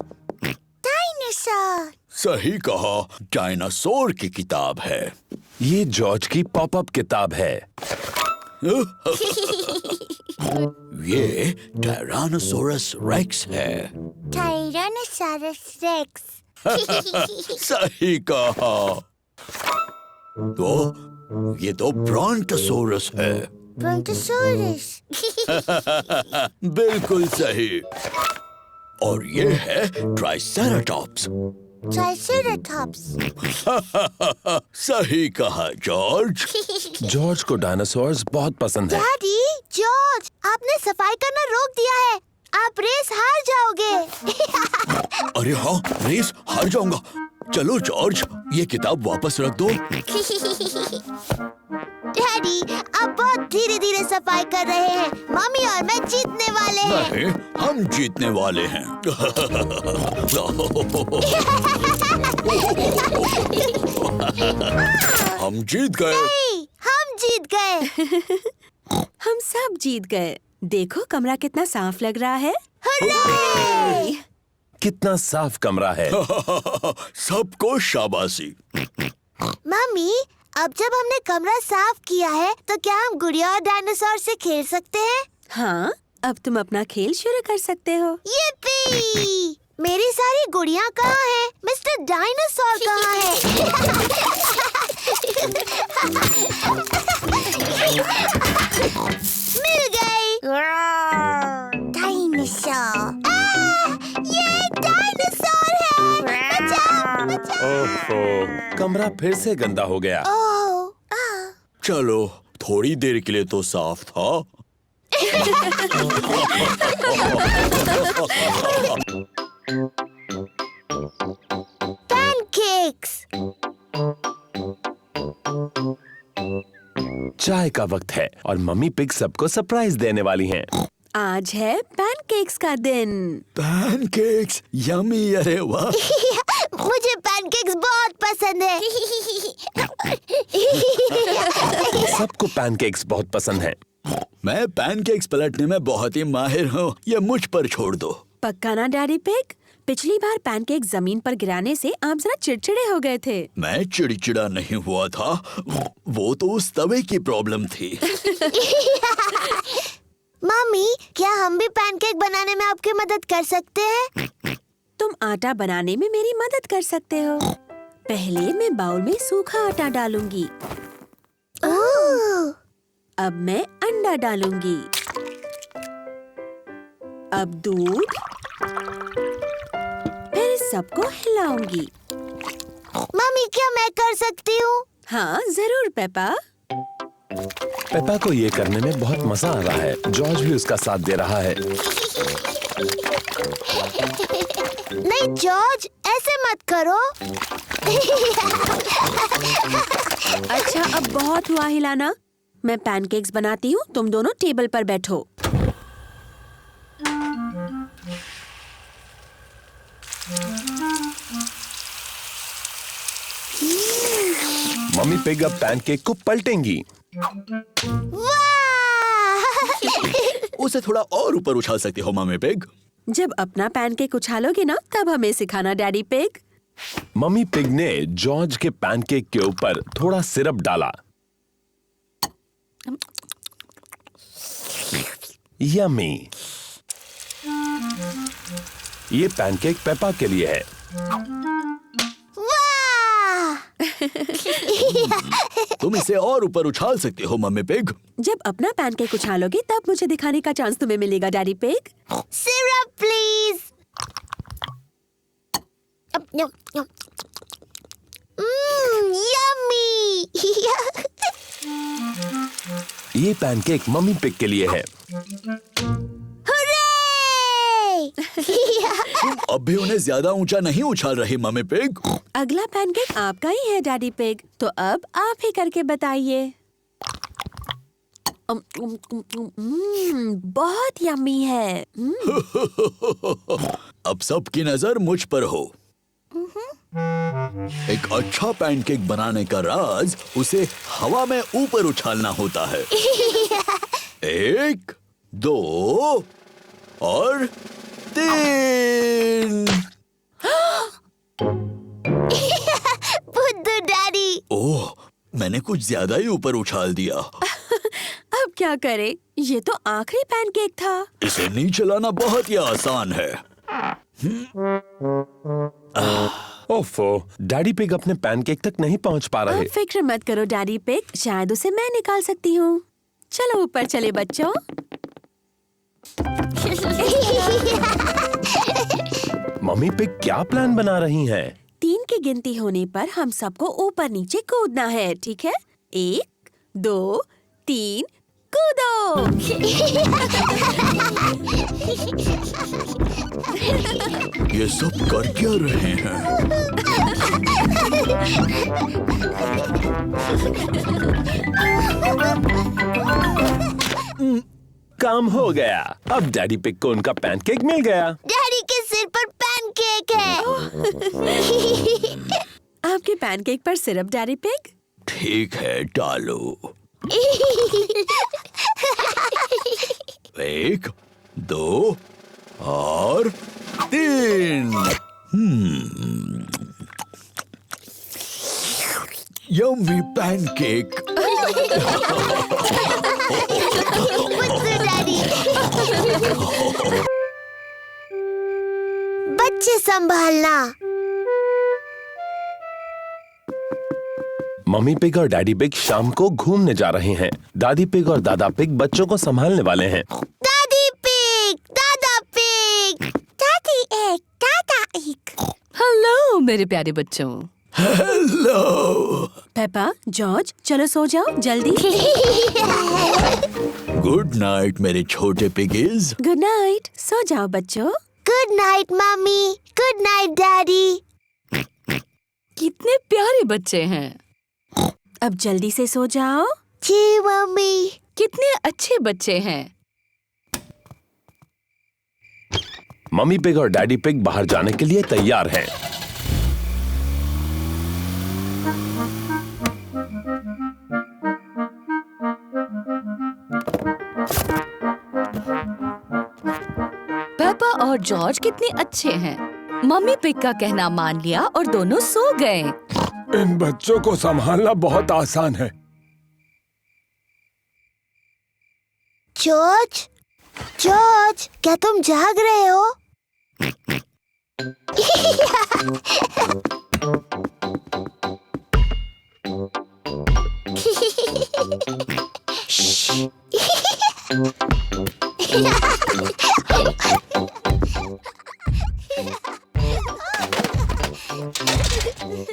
डायनासोर। सही कहा, डायनासोर की किताब है। ये जॉर्ज की पॉपअप किताब है। ये टायरानोसोरस रेक्स है। Tyrannosaurus rex. सही कहा। तो ये तो ब्रॉन्टोसोरस है। ब्रॉन्टोसोरस। बिल्कुल सही। और ये है ट्राइसेराटॉप्स। ट्राइसेराटॉप्स। सही कहा जॉर्ज। जॉर्ज को डायनासोर्स बहुत पसंद है। डैडी, जॉर्ज, आपने सफाई करना रोक दिया है। आप रेस हार जाओगे। अरे हाँ, रेस हार जाऊंगा। चलो जॉर्ज, ये किताब वापस रख दो। डैडी, आप बहुत धीरे धीरे सफाई कर रहे हैं। मम्मी और मैं जीतने वाले हैं। नहीं, हम जीतने वाले हैं। हम जीत गए। नहीं, हम जीत गए। हम सब जीत गए। देखो कमरा कितना साफ लग रहा है। हुर्रे! कितना साफ कमरा है। सबको शाबाशी। मम्मी, अब जब हमने कमरा साफ किया है, तो क्या हम गुड़िया और डायनासोर से खेल सकते हैं? हाँ, अब तुम अपना खेल शुरू कर सकते हो। yippee! मेरी सारी गुड़िया कहाँ हैं? मिस्टर डायनासोर कहाँ है? मिल गई। डायनासोर। ये डायनासोर है। बचाओ, बचाओ। ओहो, कमरा फिर से गंदा हो गया। ओह, चलो, थोड़ी देर के लिए तो साफ था। पैनकेक्स। चाय का वक्त है और मम्मी पिग सबको सरप्राइज देने वाली हैं। आज है पैनकेक्स का दिन। पैनकेक्स यम्मी, अरे वाह। मुझे पैनकेक्स बहुत पसंद है। सबको पैनकेक्स बहुत पसंद हैं। मैं पैनकेक्स पलटने में बहुत ही माहिर हूँ, ये मुझ पर छोड़ दो। पक्का ना डैडी पिग? पिछली बार पैनकेक जमीन पर गिराने से आप जरा चिड़चिड़े हो गए थे। मैं चिड़चिड़ा नहीं हुआ था, वो तो उस तवे की प्रॉब्लम थी। मम्मी, क्या हम भी पैनकेक बनाने में आपकी मदद कर सकते हैं? तुम आटा बनाने में मेरी मदद कर सकते हो। पहले मैं बाउल में सूखा आटा डालूंगी। ओह, अब मैं अंडा डालूंगी। अब दूध, फिर सबको हिलाऊंगी। मम्मी, क्या मैं कर सकती हूँ? हाँ जरूर पेपा। पेपा को ये करने में बहुत मजा आ रहा है। जॉर्ज भी उसका साथ दे रहा है। नहीं जॉर्ज, ऐसे मत करो। अच्छा अब बहुत हुआ हिलाना। मैं पैनकेक्स बनाती हूँ, तुम दोनों टेबल पर बैठो। मम्मी पिग अब पैनकेक को पलटेंगी। वाह! उसे थोड़ा और ऊपर उछाल सकते हो मम्मी पिग। जब अपना पैनकेक उछालोगे ना, तब हमें सिखाना डैडी पिग। मम्मी पिग ने जॉर्ज के पैनकेक के ऊपर थोड़ा सिरप डाला। यम्मी। ये पैनकेक पेपा के लिए है। वाह! तुम इसे और ऊपर उछाल सकते हो मम्मी पिग। जब अपना पैनकेक उछालोगे तब मुझे दिखाने का चांस तुम्हें मिलेगा daddy pig. Syrup please. Yummy. ये पैनकेक मम्मी पिग के लिए है। तुम अब भी उन्हें ज्यादा ऊंचा नहीं उछाल रही मम्मी पिग। अगला पैनकेक आपका ही है डैडी पिग, तो अब आप ही करके बताइए। बहुत यम्मी है। अब सबकी नजर मुझ पर हो। एक अच्छा पैनकेक बनाने का राज उसे हवा में ऊपर उछालना होता है। 1, 2 और 3। बुद्धू डैडी। ओह, मैंने कुछ ज्यादा ही ऊपर उछाल दिया। अब क्या करें? ये तो आखिरी पैनकेक था। इसे नीचे लाना बहुत ही आसान है। ओफो, डैडी पिग अपने पैनकेक तक नहीं पहुंच पा रहे। अब फिक्र मत करो डैडी पिग, शायद उसे मैं निकाल सकती हूँ। चलो ऊपर चले बच्चों। मम्मी पिग क्या प्लान बना रही हैं? 3 की गिनती होने पर हम सबको ऊपर नीचे कूदना है, ठीक है? 1, 2, 3, कूदो। ये सब कर क्या रहे हैं? काम हो गया। अब डैडी पिग को उनका पैनकेक मिल गया। डैडी के सिर पर पैनकेक है। आपके पैनकेक पर सिरप डैडी पिग? ठीक है, डालो। 1, 2 और 3। Yummy pancake. बुद्धू डैडी। बच्चे संभालना। मम्मी पिग और डैडी पिग शाम को घूमने जा रहे हैं। दादी पिग और दादा पिग बच्चों को संभालने वाले हैं। दादी पिग, दादा पिग, दादी एक, दादा एक। हेलो मेरे प्यारे बच्चों। हेलो। पेपा, जॉर्ज, चलो सो जाओ जल्दी। गुड नाइट मेरे छोटे पिगीज। गुड नाइट, सो जाओ बच्चों। Good good night mummy, good night daddy. कितने प्यारे बच्चे हैं। अब जल्दी से सो जाओ। जी मम्मी। कितने अच्छे बच्चे हैं। मम्मी पिग और डैडी पिग बाहर जाने के लिए तैयार हैं। पेपा और जॉर्ज कितने अच्छे हैं। मम्मी पिग का कहना मान लिया और दोनों सो गए। इन बच्चों को संभालना बहुत आसान है। जॉर्ज, जॉर्ज, क्या तुम जाग रहे हो?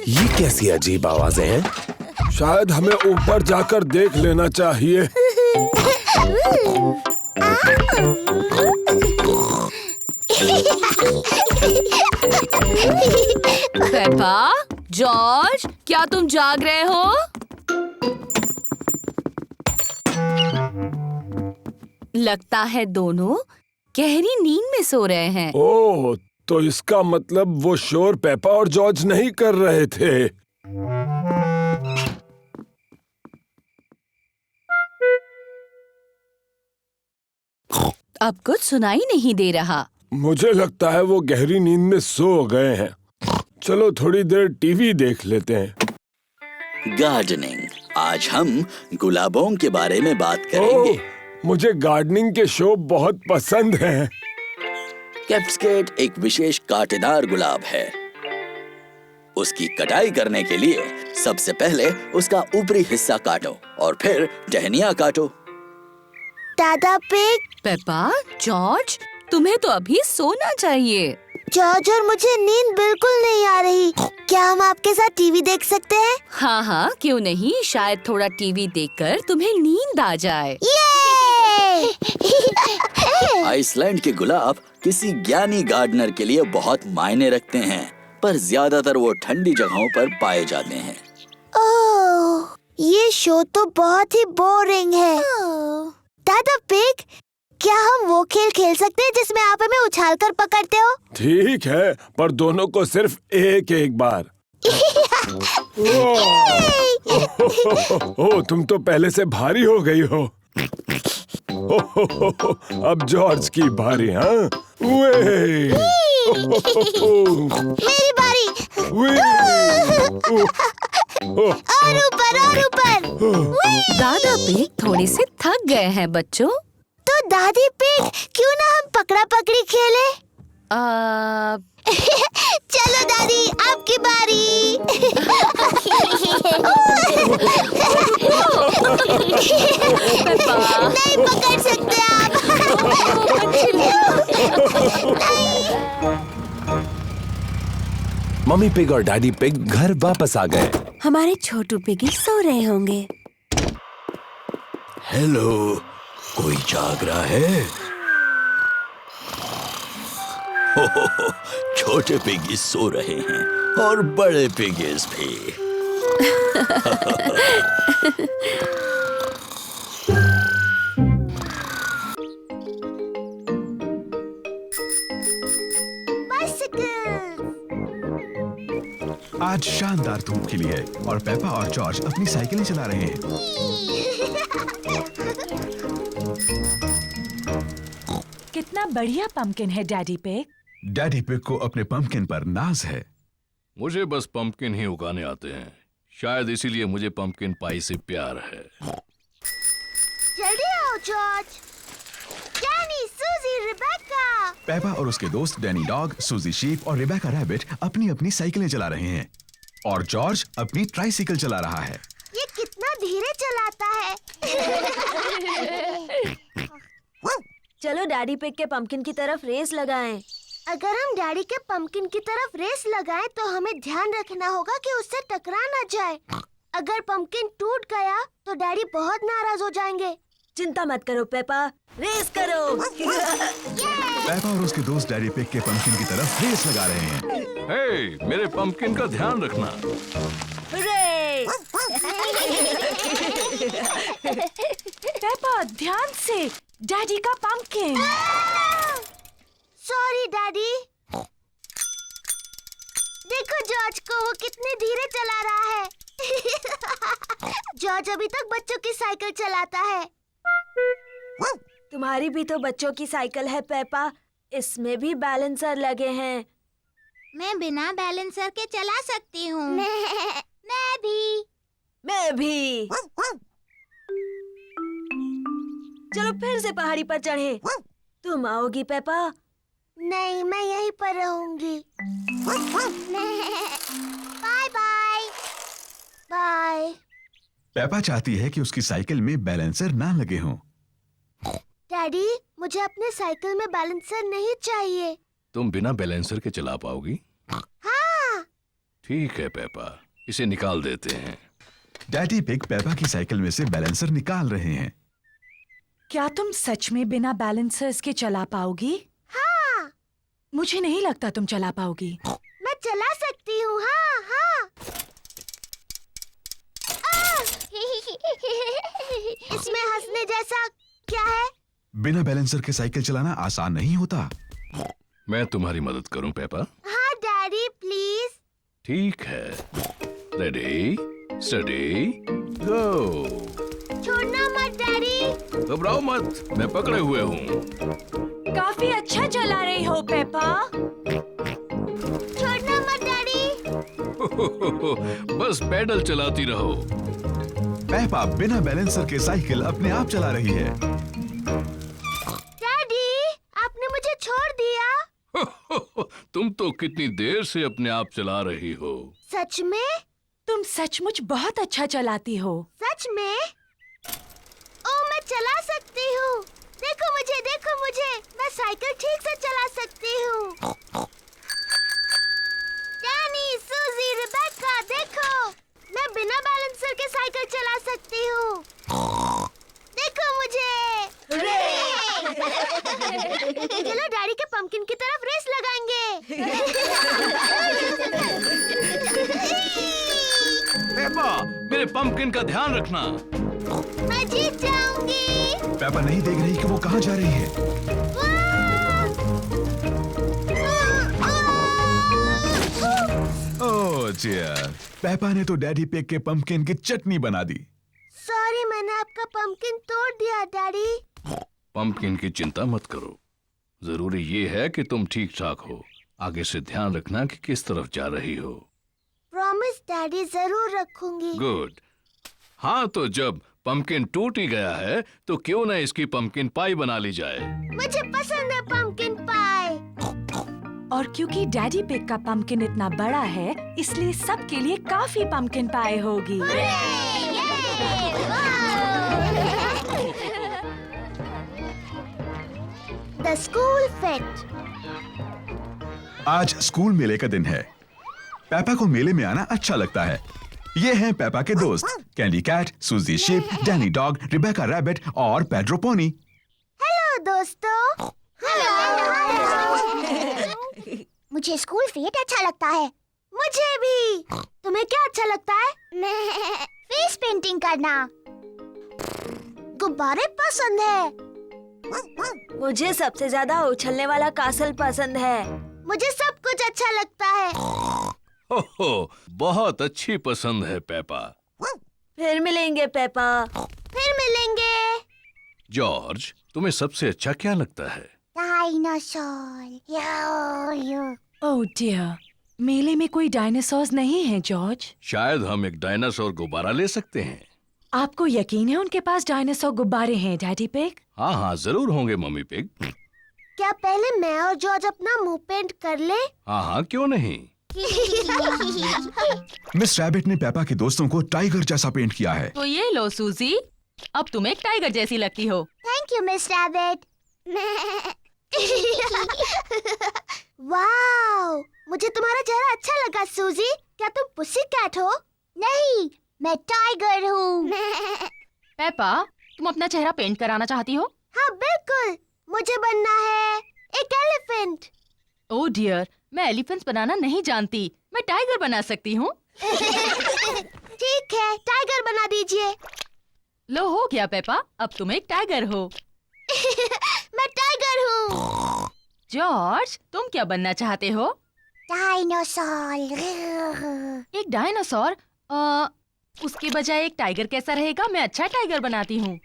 ये कैसी अजीब आवाजें हैं? शायद हमें ऊपर जाकर देख लेना चाहिए। पेपा, जॉर्ज, क्या तुम जाग रहे हो? लगता है दोनों गहरी नींद में सो रहे हैं। ओह, तो इसका मतलब वो शोर पेपा और जॉर्ज नहीं कर रहे थे। अब कुछ सुनाई नहीं दे रहा। मुझे लगता है वो गहरी नींद में सो गए हैं। चलो थोड़ी देर टीवी देख लेते हैं। गार्डनिंग। आज हम गुलाबों के बारे में बात करेंगे। मुझे गार्डनिंग के शो बहुत पसंद हैं। कैप्सकेट एक विशेष कांटेदार गुलाब है। उसकी कटाई करने के लिए सबसे पहले उसका ऊपरी हिस्सा काटो और फिर टहनियाँ काटो। दादा पिग, पेपा, जॉर्ज, तुम्हें तो अभी सोना चाहिए। जॉर्ज और मुझे नींद बिल्कुल नहीं आ रही। क्या हम आपके साथ टीवी देख सकते हैं? हाँ हाँ, क्यों नहीं। शायद थोड़ा टीवी देखकर तुम्हें नींद आ जाए। ये! आइसलैंड के गुलाब किसी ज्ञानी गार्डनर के लिए बहुत मायने रखते हैं, पर ज्यादातर वो ठंडी जगहों पर पाए जाते हैं। ओह, ये शो तो बहुत ही बोरिंग है। दादा पिग, क्या हम वो खेल खेल सकते हैं जिसमें आप हमें उछाल कर पकड़ते हो? ठीक है, पर दोनों को सिर्फ एक एक बार। ओह, तुम तो पहले से भारी हो गई हो। अब जॉर्ज की बारी। हाँ, मेरी बारी। और ऊपर और ऊपर। दादा पिग थोड़े से थक गए हैं बच्चों। तो दादी पिग, क्यों ना हम पकड़ा पकड़ी खेले? चलो दादी, आपकी बारी। नहीं पकड़ सकते आप। मम्मी पिग और डैडी पिग घर वापस आ गए। हमारे छोटू पिगी सो रहे होंगे। हेलो, कोई जाग रहा है? हो, छोटे पिगीज सो रहे हैं और बड़े पिगीज भी। आज शानदार धूप खिली है और पेपा और जॉर्ज अपनी साइकिलें चला रहे हैं। कितना बढ़िया पंपकिन है डैडी पिग। डैडी पिग को अपने पंपकिन पर नाज है। मुझे बस पंपकिन ही उगाने आते हैं। शायद इसीलिए मुझे पंपकिन पाई से प्यार है। जल्दी आओ जॉर्ज। डैनी, सूजी, रिबेका। पेपा और उसके दोस्त डैनी डॉग, सूजी शीप और रिबेका रैबिट अपनी अपनी साइकिलें चला रहे हैं और जॉर्ज अपनी ट्राइसाइकिल चला रहा है। ये कितना धीरे चलाता है। चलो डैडी पिग के पंपकिन की तरफ रेस लगाएं। अगर हम डैडी के पंपकिन की तरफ रेस लगाएं तो हमें ध्यान रखना होगा कि उससे टकरा ना जाए। अगर पंपकिन टूट गया तो डैडी बहुत नाराज हो जाएंगे। चिंता मत करो पेपा, रेस करो। पेपा और उसके दोस्त डैडी पिग के पंपकिन की तरफ रेस लगा रहे हैं। हे, मेरे पंपकिन का ध्यान रखना। हुर्रे! पेपा ध्यान से, डैडी का पंपकिन। Sorry daddy. देखो जॉर्ज को, वो कितने धीरे चला रहा है। जॉर्ज अभी तक बच्चों की साइकिल चलाता है। तुम्हारी भी तो बच्चों की साइकिल है पेपा, इसमें भी बैलेंसर लगे हैं। मैं बिना बैलेंसर के चला सकती हूँ। मैं भी। मैं भी। चलो फिर से पहाड़ी पर चढ़े। तुम आओगी पेपा? नहीं, मैं यहीं पर रहूंगी। Bye bye. बाय। पेपा चाहती है कि उसकी साइकिल में बैलेंसर ना लगे हों। डैडी, मुझे अपने साइकिल में बैलेंसर नहीं चाहिए। तुम बिना बैलेंसर के चला पाओगी? हाँ। ठीक है पेपा, इसे निकाल देते हैं। डैडी पिग पेपा की साइकिल में से बैलेंसर निकाल रहे हैं। क्या तुम सच में बिना बैलेंसर्स के चला पाओगी? हाँ। मुझे नहीं लगता तुम चला पाओगी। मैं चला सकती हूँ। हाँ हाँ। इसमें हंसने जैसा क्या है? बिना बैलेंसर के साइकिल चलाना आसान नहीं होता। मैं तुम्हारी मदद करूं पेपा? हाँ डैडी, प्लीज। ठीक है। रेडी, स्टडी, गो। छोड़ना मत डैडी। घबराओ मत, मैं पकड़े हुए हूँ। काफी अच्छा चला रही हो पेपा। छोड़ना मत डैडी। बस पैडल चलाती रहो। पेपा बिना बैलेंसर के साइकिल अपने आप चला रही है। डैडी, आपने मुझे छोड़ दिया। तुम तो कितनी देर से अपने आप चला रही हो। सच में? तुम सचमुच बहुत अच्छा चलाती हो। सच में? ओ, मैं चला सकती हूँ। देखो मुझे, मैं साइकिल ठीक से चला सकती हूँ। डैनी, सूजी, रिबेका, देखो, मैं बिना बैलेंसर के साइकिल चला सकती हूँ। देखो मुझे। चलो डैडी के पंपकिन की तरफ रेस लगाएंगे। पेपा, मेरे पंपकिन का ध्यान रखना। मैं जीत जाऊंगी। पेपा नहीं देख रही कि वो कहाँ जा रही है। ओह डियर, पेपा ने तो डैडी पिग के पंपकिन की चटनी बना दी। सॉरी, मैंने आपका पंपकिन तोड़ दिया डैडी। पंपकिन की चिंता मत करो, जरूरी ये है कि तुम ठीक ठाक हो। आगे से ध्यान रखना कि किस तरफ जा रही हो। प्रॉमिस डैडी, जरूर रखूंगी। गुड। हाँ, तो जब पंपकिन टूट ही गया है तो क्यों न इसकी पंपकिन पाई बना ली जाए। मुझे पसंद है पंपकिन पाई। और क्योंकि डैडी पिग का पंपकिन इतना बड़ा है, इसलिए सबके लिए काफी पंपकिन पाई होगी। The school fate. आज स्कूल मेले का दिन है। पेपा को मेले में आना अच्छा लगता है। ये हैं पेपा के दोस्त, Candy Cat, Suzy Sheep, Danny Dog, Rebecca Rabbit और पेड्रो पोनी। हेलो दोस्तों। मुझे स्कूल फेट अच्छा लगता है। मुझे भी। तुम्हें क्या अच्छा लगता है? फेस पेंटिंग करना। गुब्बारे पसंद है। मुझे सबसे ज्यादा उछलने वाला कासल पसंद है। मुझे सब कुछ अच्छा लगता है। हो, बहुत अच्छी पसंद है पेपा। फिर मिलेंगे पेपा। फिर मिलेंगे। जॉर्ज, तुम्हें सबसे अच्छा क्या लगता है? डायनासोर। ओह डियर, मेले में कोई डायनासोर्स नहीं है जॉर्ज। शायद हम एक डायनासोर गुब्बारा ले सकते हैं। आपको यकीन है उनके पास डायनासोर गुब्बारे हैं डैडी पिग? हाँ हाँ, जरूर होंगे मम्मी पिग। क्या पहले मैं और जॉर्ज अपना मुंह पेंट कर ले? हाँ हाँ, क्यों नहीं। मिस रैबिट ने पेपा के दोस्तों को टाइगर जैसा पेंट किया है। तो ये लो सूजी, अब तुम एक टाइगर जैसी लगती हो। Thank you miss rabbit. Wow, मुझे तुम्हारा चेहरा अच्छा लगा सूजी। क्या तुम पुसी कैट हो? नहीं, मैं टाइगर हूँ। पेपा, तुम अपना चेहरा पेंट कराना चाहती हो? हाँ बिल्कुल, मुझे बनना है एक एलिफेंट। ओह डियर, मैं एलिफेंट्स बनाना नहीं जानती। मैं टाइगर बना सकती हूँ। ठीक है, टाइगर बना दीजिए। लो हो गया पेपा, अब तुम एक टाइगर हो। मैं टाइगर हूँ। जॉर्ज, तुम क्या बनना चाहते हो? डायनासोर। एक डायनासोर? उसके बजाय एक टाइगर कैसा रहेगा? मैं अच्छा टाइगर बनाती हूँ।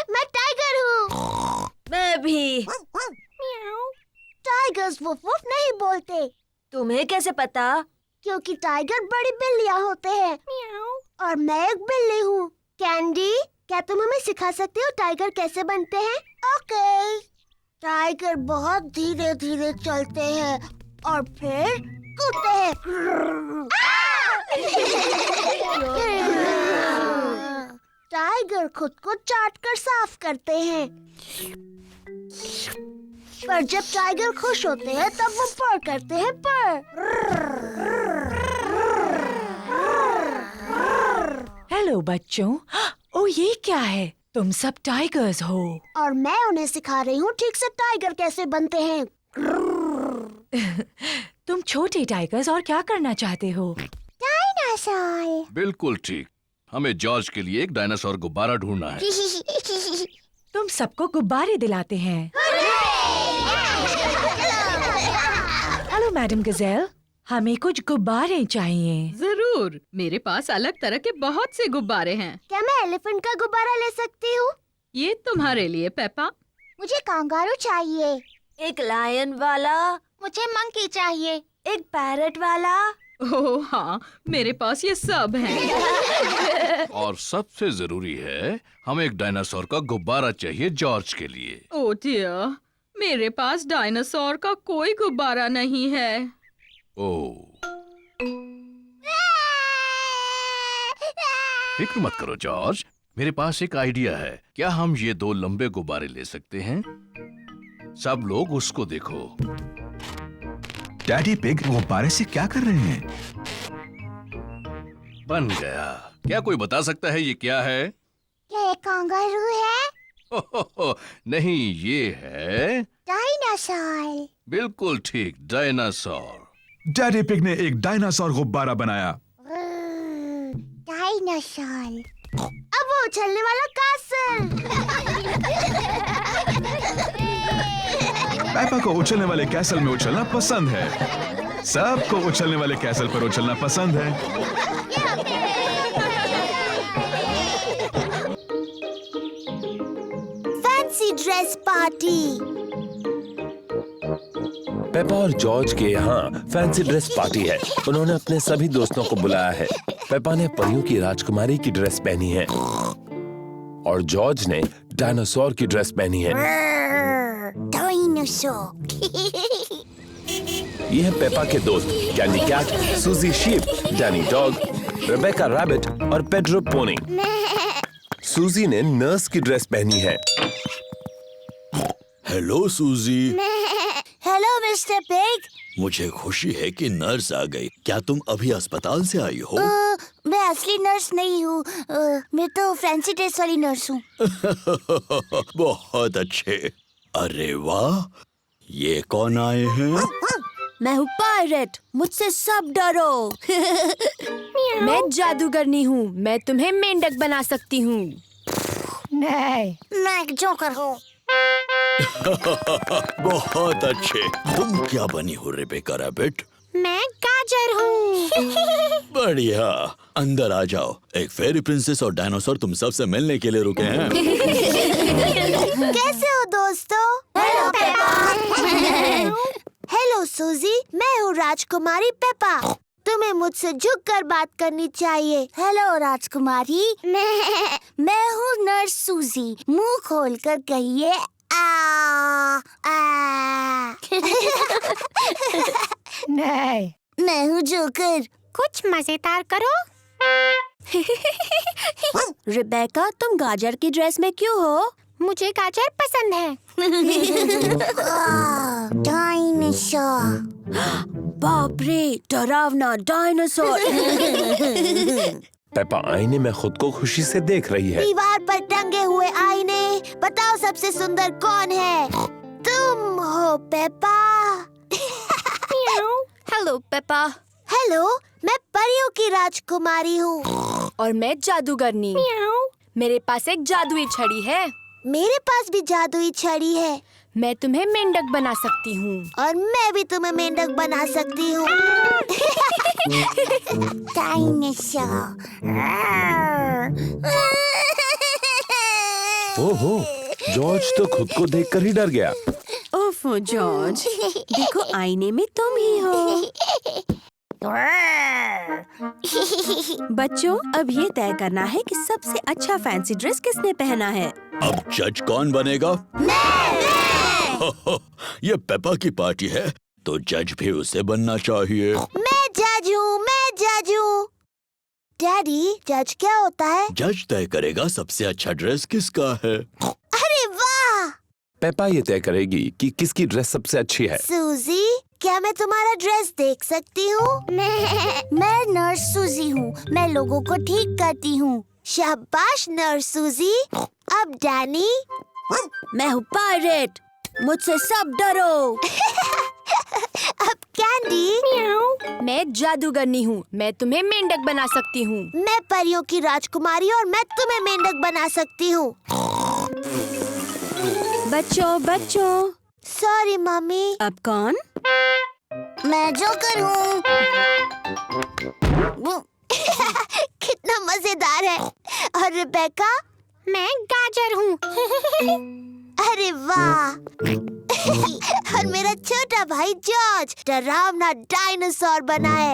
मैं टाइगर हूँ। मैं भी। टाइगर्स वुफ वुफ नहीं बोलते। तुम्हें कैसे पता? क्योंकि टाइगर बड़ी बिल्लियाँ होते हैं और मैं एक बिल्ली हूँ। कैंडी, क्या तुम हमें सिखा सकते हो टाइगर कैसे बनते हैं? ओके। टाइगर बहुत धीरे धीरे चलते हैं और फिर कूदते हैं। टाइगर खुद को चाट कर साफ करते हैं। पर जब टाइगर खुश होते हैं तब वो पर करते हैं पर। हेलो बच्चों। ओ ये क्या है? तुम सब टाइगर्स हो। और मैं उन्हें सिखा रही हूँ ठीक से टाइगर कैसे बनते हैं। तुम छोटे टाइगर्स और क्या करना चाहते हो? डायनासोर। बिल्कुल ठीक। हमें जॉर्ज के लिए एक डायनासोर गुब्बारा ढूंढना है। तुम सबको गुब्बारे दिलाते हैं। हेलो मैडम गजेल, हमें कुछ गुब्बारे चाहिए। जरूर, मेरे पास अलग तरह के बहुत से गुब्बारे हैं। क्या मैं एलिफेंट का गुब्बारा ले सकती हूँ? ये तुम्हारे लिए पेपा। मुझे कांगारू चाहिए। एक लायन वाला। मुझे मंकी चाहिए। एक पैरट वाला। ओह हाँ, मेरे पास ये सब हैं। और सबसे जरूरी है, हमें एक डायनासोर का गुब्बारा चाहिए जॉर्ज के लिए। ओह डियर, मेरे पास डायनासोर का कोई गुब्बारा नहीं है। ओह, फिक्र मत करो जॉर्ज, मेरे पास एक आइडिया है। क्या हम ये 2 लंबे गुब्बारे ले सकते हैं? सब लोग उसको देखो। डैडी पिग गुब्बारे से क्या कर रहे हैं? बन गया। क्या कोई बता सकता है ये क्या है? क्या ये कांगारू है? नहीं, ये है डायनासोर। बिल्कुल ठीक, डायनासोर। डैडी पिग ने एक डायनासोर गुब्बारा बनाया। डायनासोर। अब वो उछलने वाला कासल। पेपा को उछलने वाले कैसल में उछलना पसंद है। सबको उछलने वाले कैसल पर उछलना पसंद है। Fancy dress party. पेपा और जॉर्ज के यहाँ फैंसी ड्रेस पार्टी है। उन्होंने अपने सभी दोस्तों को बुलाया है। पेपा ने परियों की राजकुमारी की ड्रेस पहनी है और जॉर्ज ने डायनासोर की ड्रेस पहनी है। डायनासोर। ये है पेपा के दोस्त Candy Cat, Suzy Sheep, Danny Dog, Rebecca Rabbit और पेड्रो पोनी। सूजी ने नर्स की ड्रेस पहनी है। Hello Suzy. Hello mister Pig. मुझे खुशी है कि नर्स आ गई। क्या तुम अभी अस्पताल से आई हो? मैं असली नर्स नहीं हूँ। मैं तो फैंसी ड्रेस वाली नर्स हूँ। बहुत अच्छे। अरे वाह, ये कौन आए हैं? मैं हूँ पायरेट, मुझसे सब डरो। मैं जादूगरनी हूँ, मैं तुम्हें मेंढक बना सकती हूँ। नहीं, मैं एक जोकर हूँ। बहुत अच्छे। तुम क्या बनी हो रेबेका रैबिट? मैं गाजर हूँ। बढ़िया, अंदर आ जाओ। एक फेरी प्रिंसेस और डायनासोर तुम सबसे मिलने के लिए रुके हैं। कैसे हो दोस्तों? Hello Peppa. हेलो सूजी, मैं हूँ राजकुमारी पेपा। तुम्हें मुझसे झुककर बात करनी चाहिए। हेलो राजकुमारी। मैं हूँ नर्स सूजी। मुंह खोलकर कहिए आ आ। नहीं। मैं हूँ जोकर। कुछ मजेदार करो। रिबेका, तुम गाजर की ड्रेस में क्यों हो? मुझे गाजर पसंद है। डायनासोर। बाप रे, डरावना डायनासोर। पेपा आईने में खुद को खुशी से देख रही है। दीवार पर टंगे हुए आईने, बताओ सबसे सुंदर कौन है? तुम हो पेपा। Hello Peppa. हेलो, मैं परियों की राजकुमारी हूँ। और मैं जादूगरनी। मेरे पास एक जादुई छड़ी है। मेरे पास भी जादुई छड़ी है। मैं तुम्हें मेंढक बना सकती हूँ। और मैं भी तुम्हें मेंढक बना सकती हूँ। डायनासोर। ओहो, जॉर्ज तो खुद को देखकर ही डर गया। ओफो जॉर्ज, देखो आईने में तुम ही हो। बच्चों, अब ये तय करना है कि सबसे अच्छा फैंसी ड्रेस किसने पहना है। अब जज कौन बनेगा? ये पेपा की पार्टी है, तो जज भी उसे बनना चाहिए। मैं जज हूँ, मैं जज हूँ। डैडी, जज क्या होता है? जज तय करेगा सबसे अच्छा ड्रेस किसका है। अरे वाह! पेपा ये तय करेगी कि किसकी ड्रेस सबसे अच्छी है। सूजी, क्या मैं तुम्हारा ड्रेस देख सकती हूँ? मैं नर्स सूजी हूँ। मैं लोगों को ठीक करती हूँ। शाबाश नर्स सूजी। अब डैनी। मैं हूँ पायरेट, मुझसे सब डरो। अब कैंडी। मैं जादूगरनी हूँ। मैं तुम्हें मेंढक बना सकती हूँ। मैं परियों की राजकुमारी और मैं तुम्हें मेंढक बना सकती हूँ। बच्चों, सॉरी मम्मी। अब कौन? मैं जोकर हूँ। कितना मजेदार है। और रिबेका? मैं गाजर हूँ। अरे वाह! और मेरा छोटा भाई जॉर्ज डरावना डायनासोर बना है।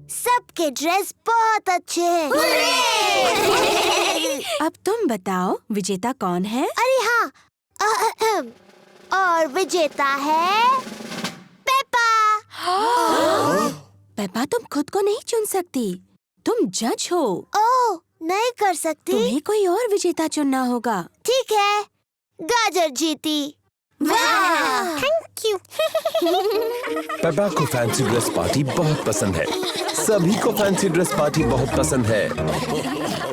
सबके ड्रेस बहुत अच्छे हैं। अब तुम बताओ, विजेता कौन है? अरे हाँ, और विजेता है पेपा। पेपा, तुम खुद को नहीं चुन सकती। तुम जज हो। ओह, नहीं कर सकती? तुम्हें कोई और विजेता चुनना होगा। ठीक है, गाजर जीती। वाह! Thank you. पेपा को फैंसी ड्रेस पार्टी बहुत पसंद है। सभी को फैंसी ड्रेस पार्टी बहुत पसंद है।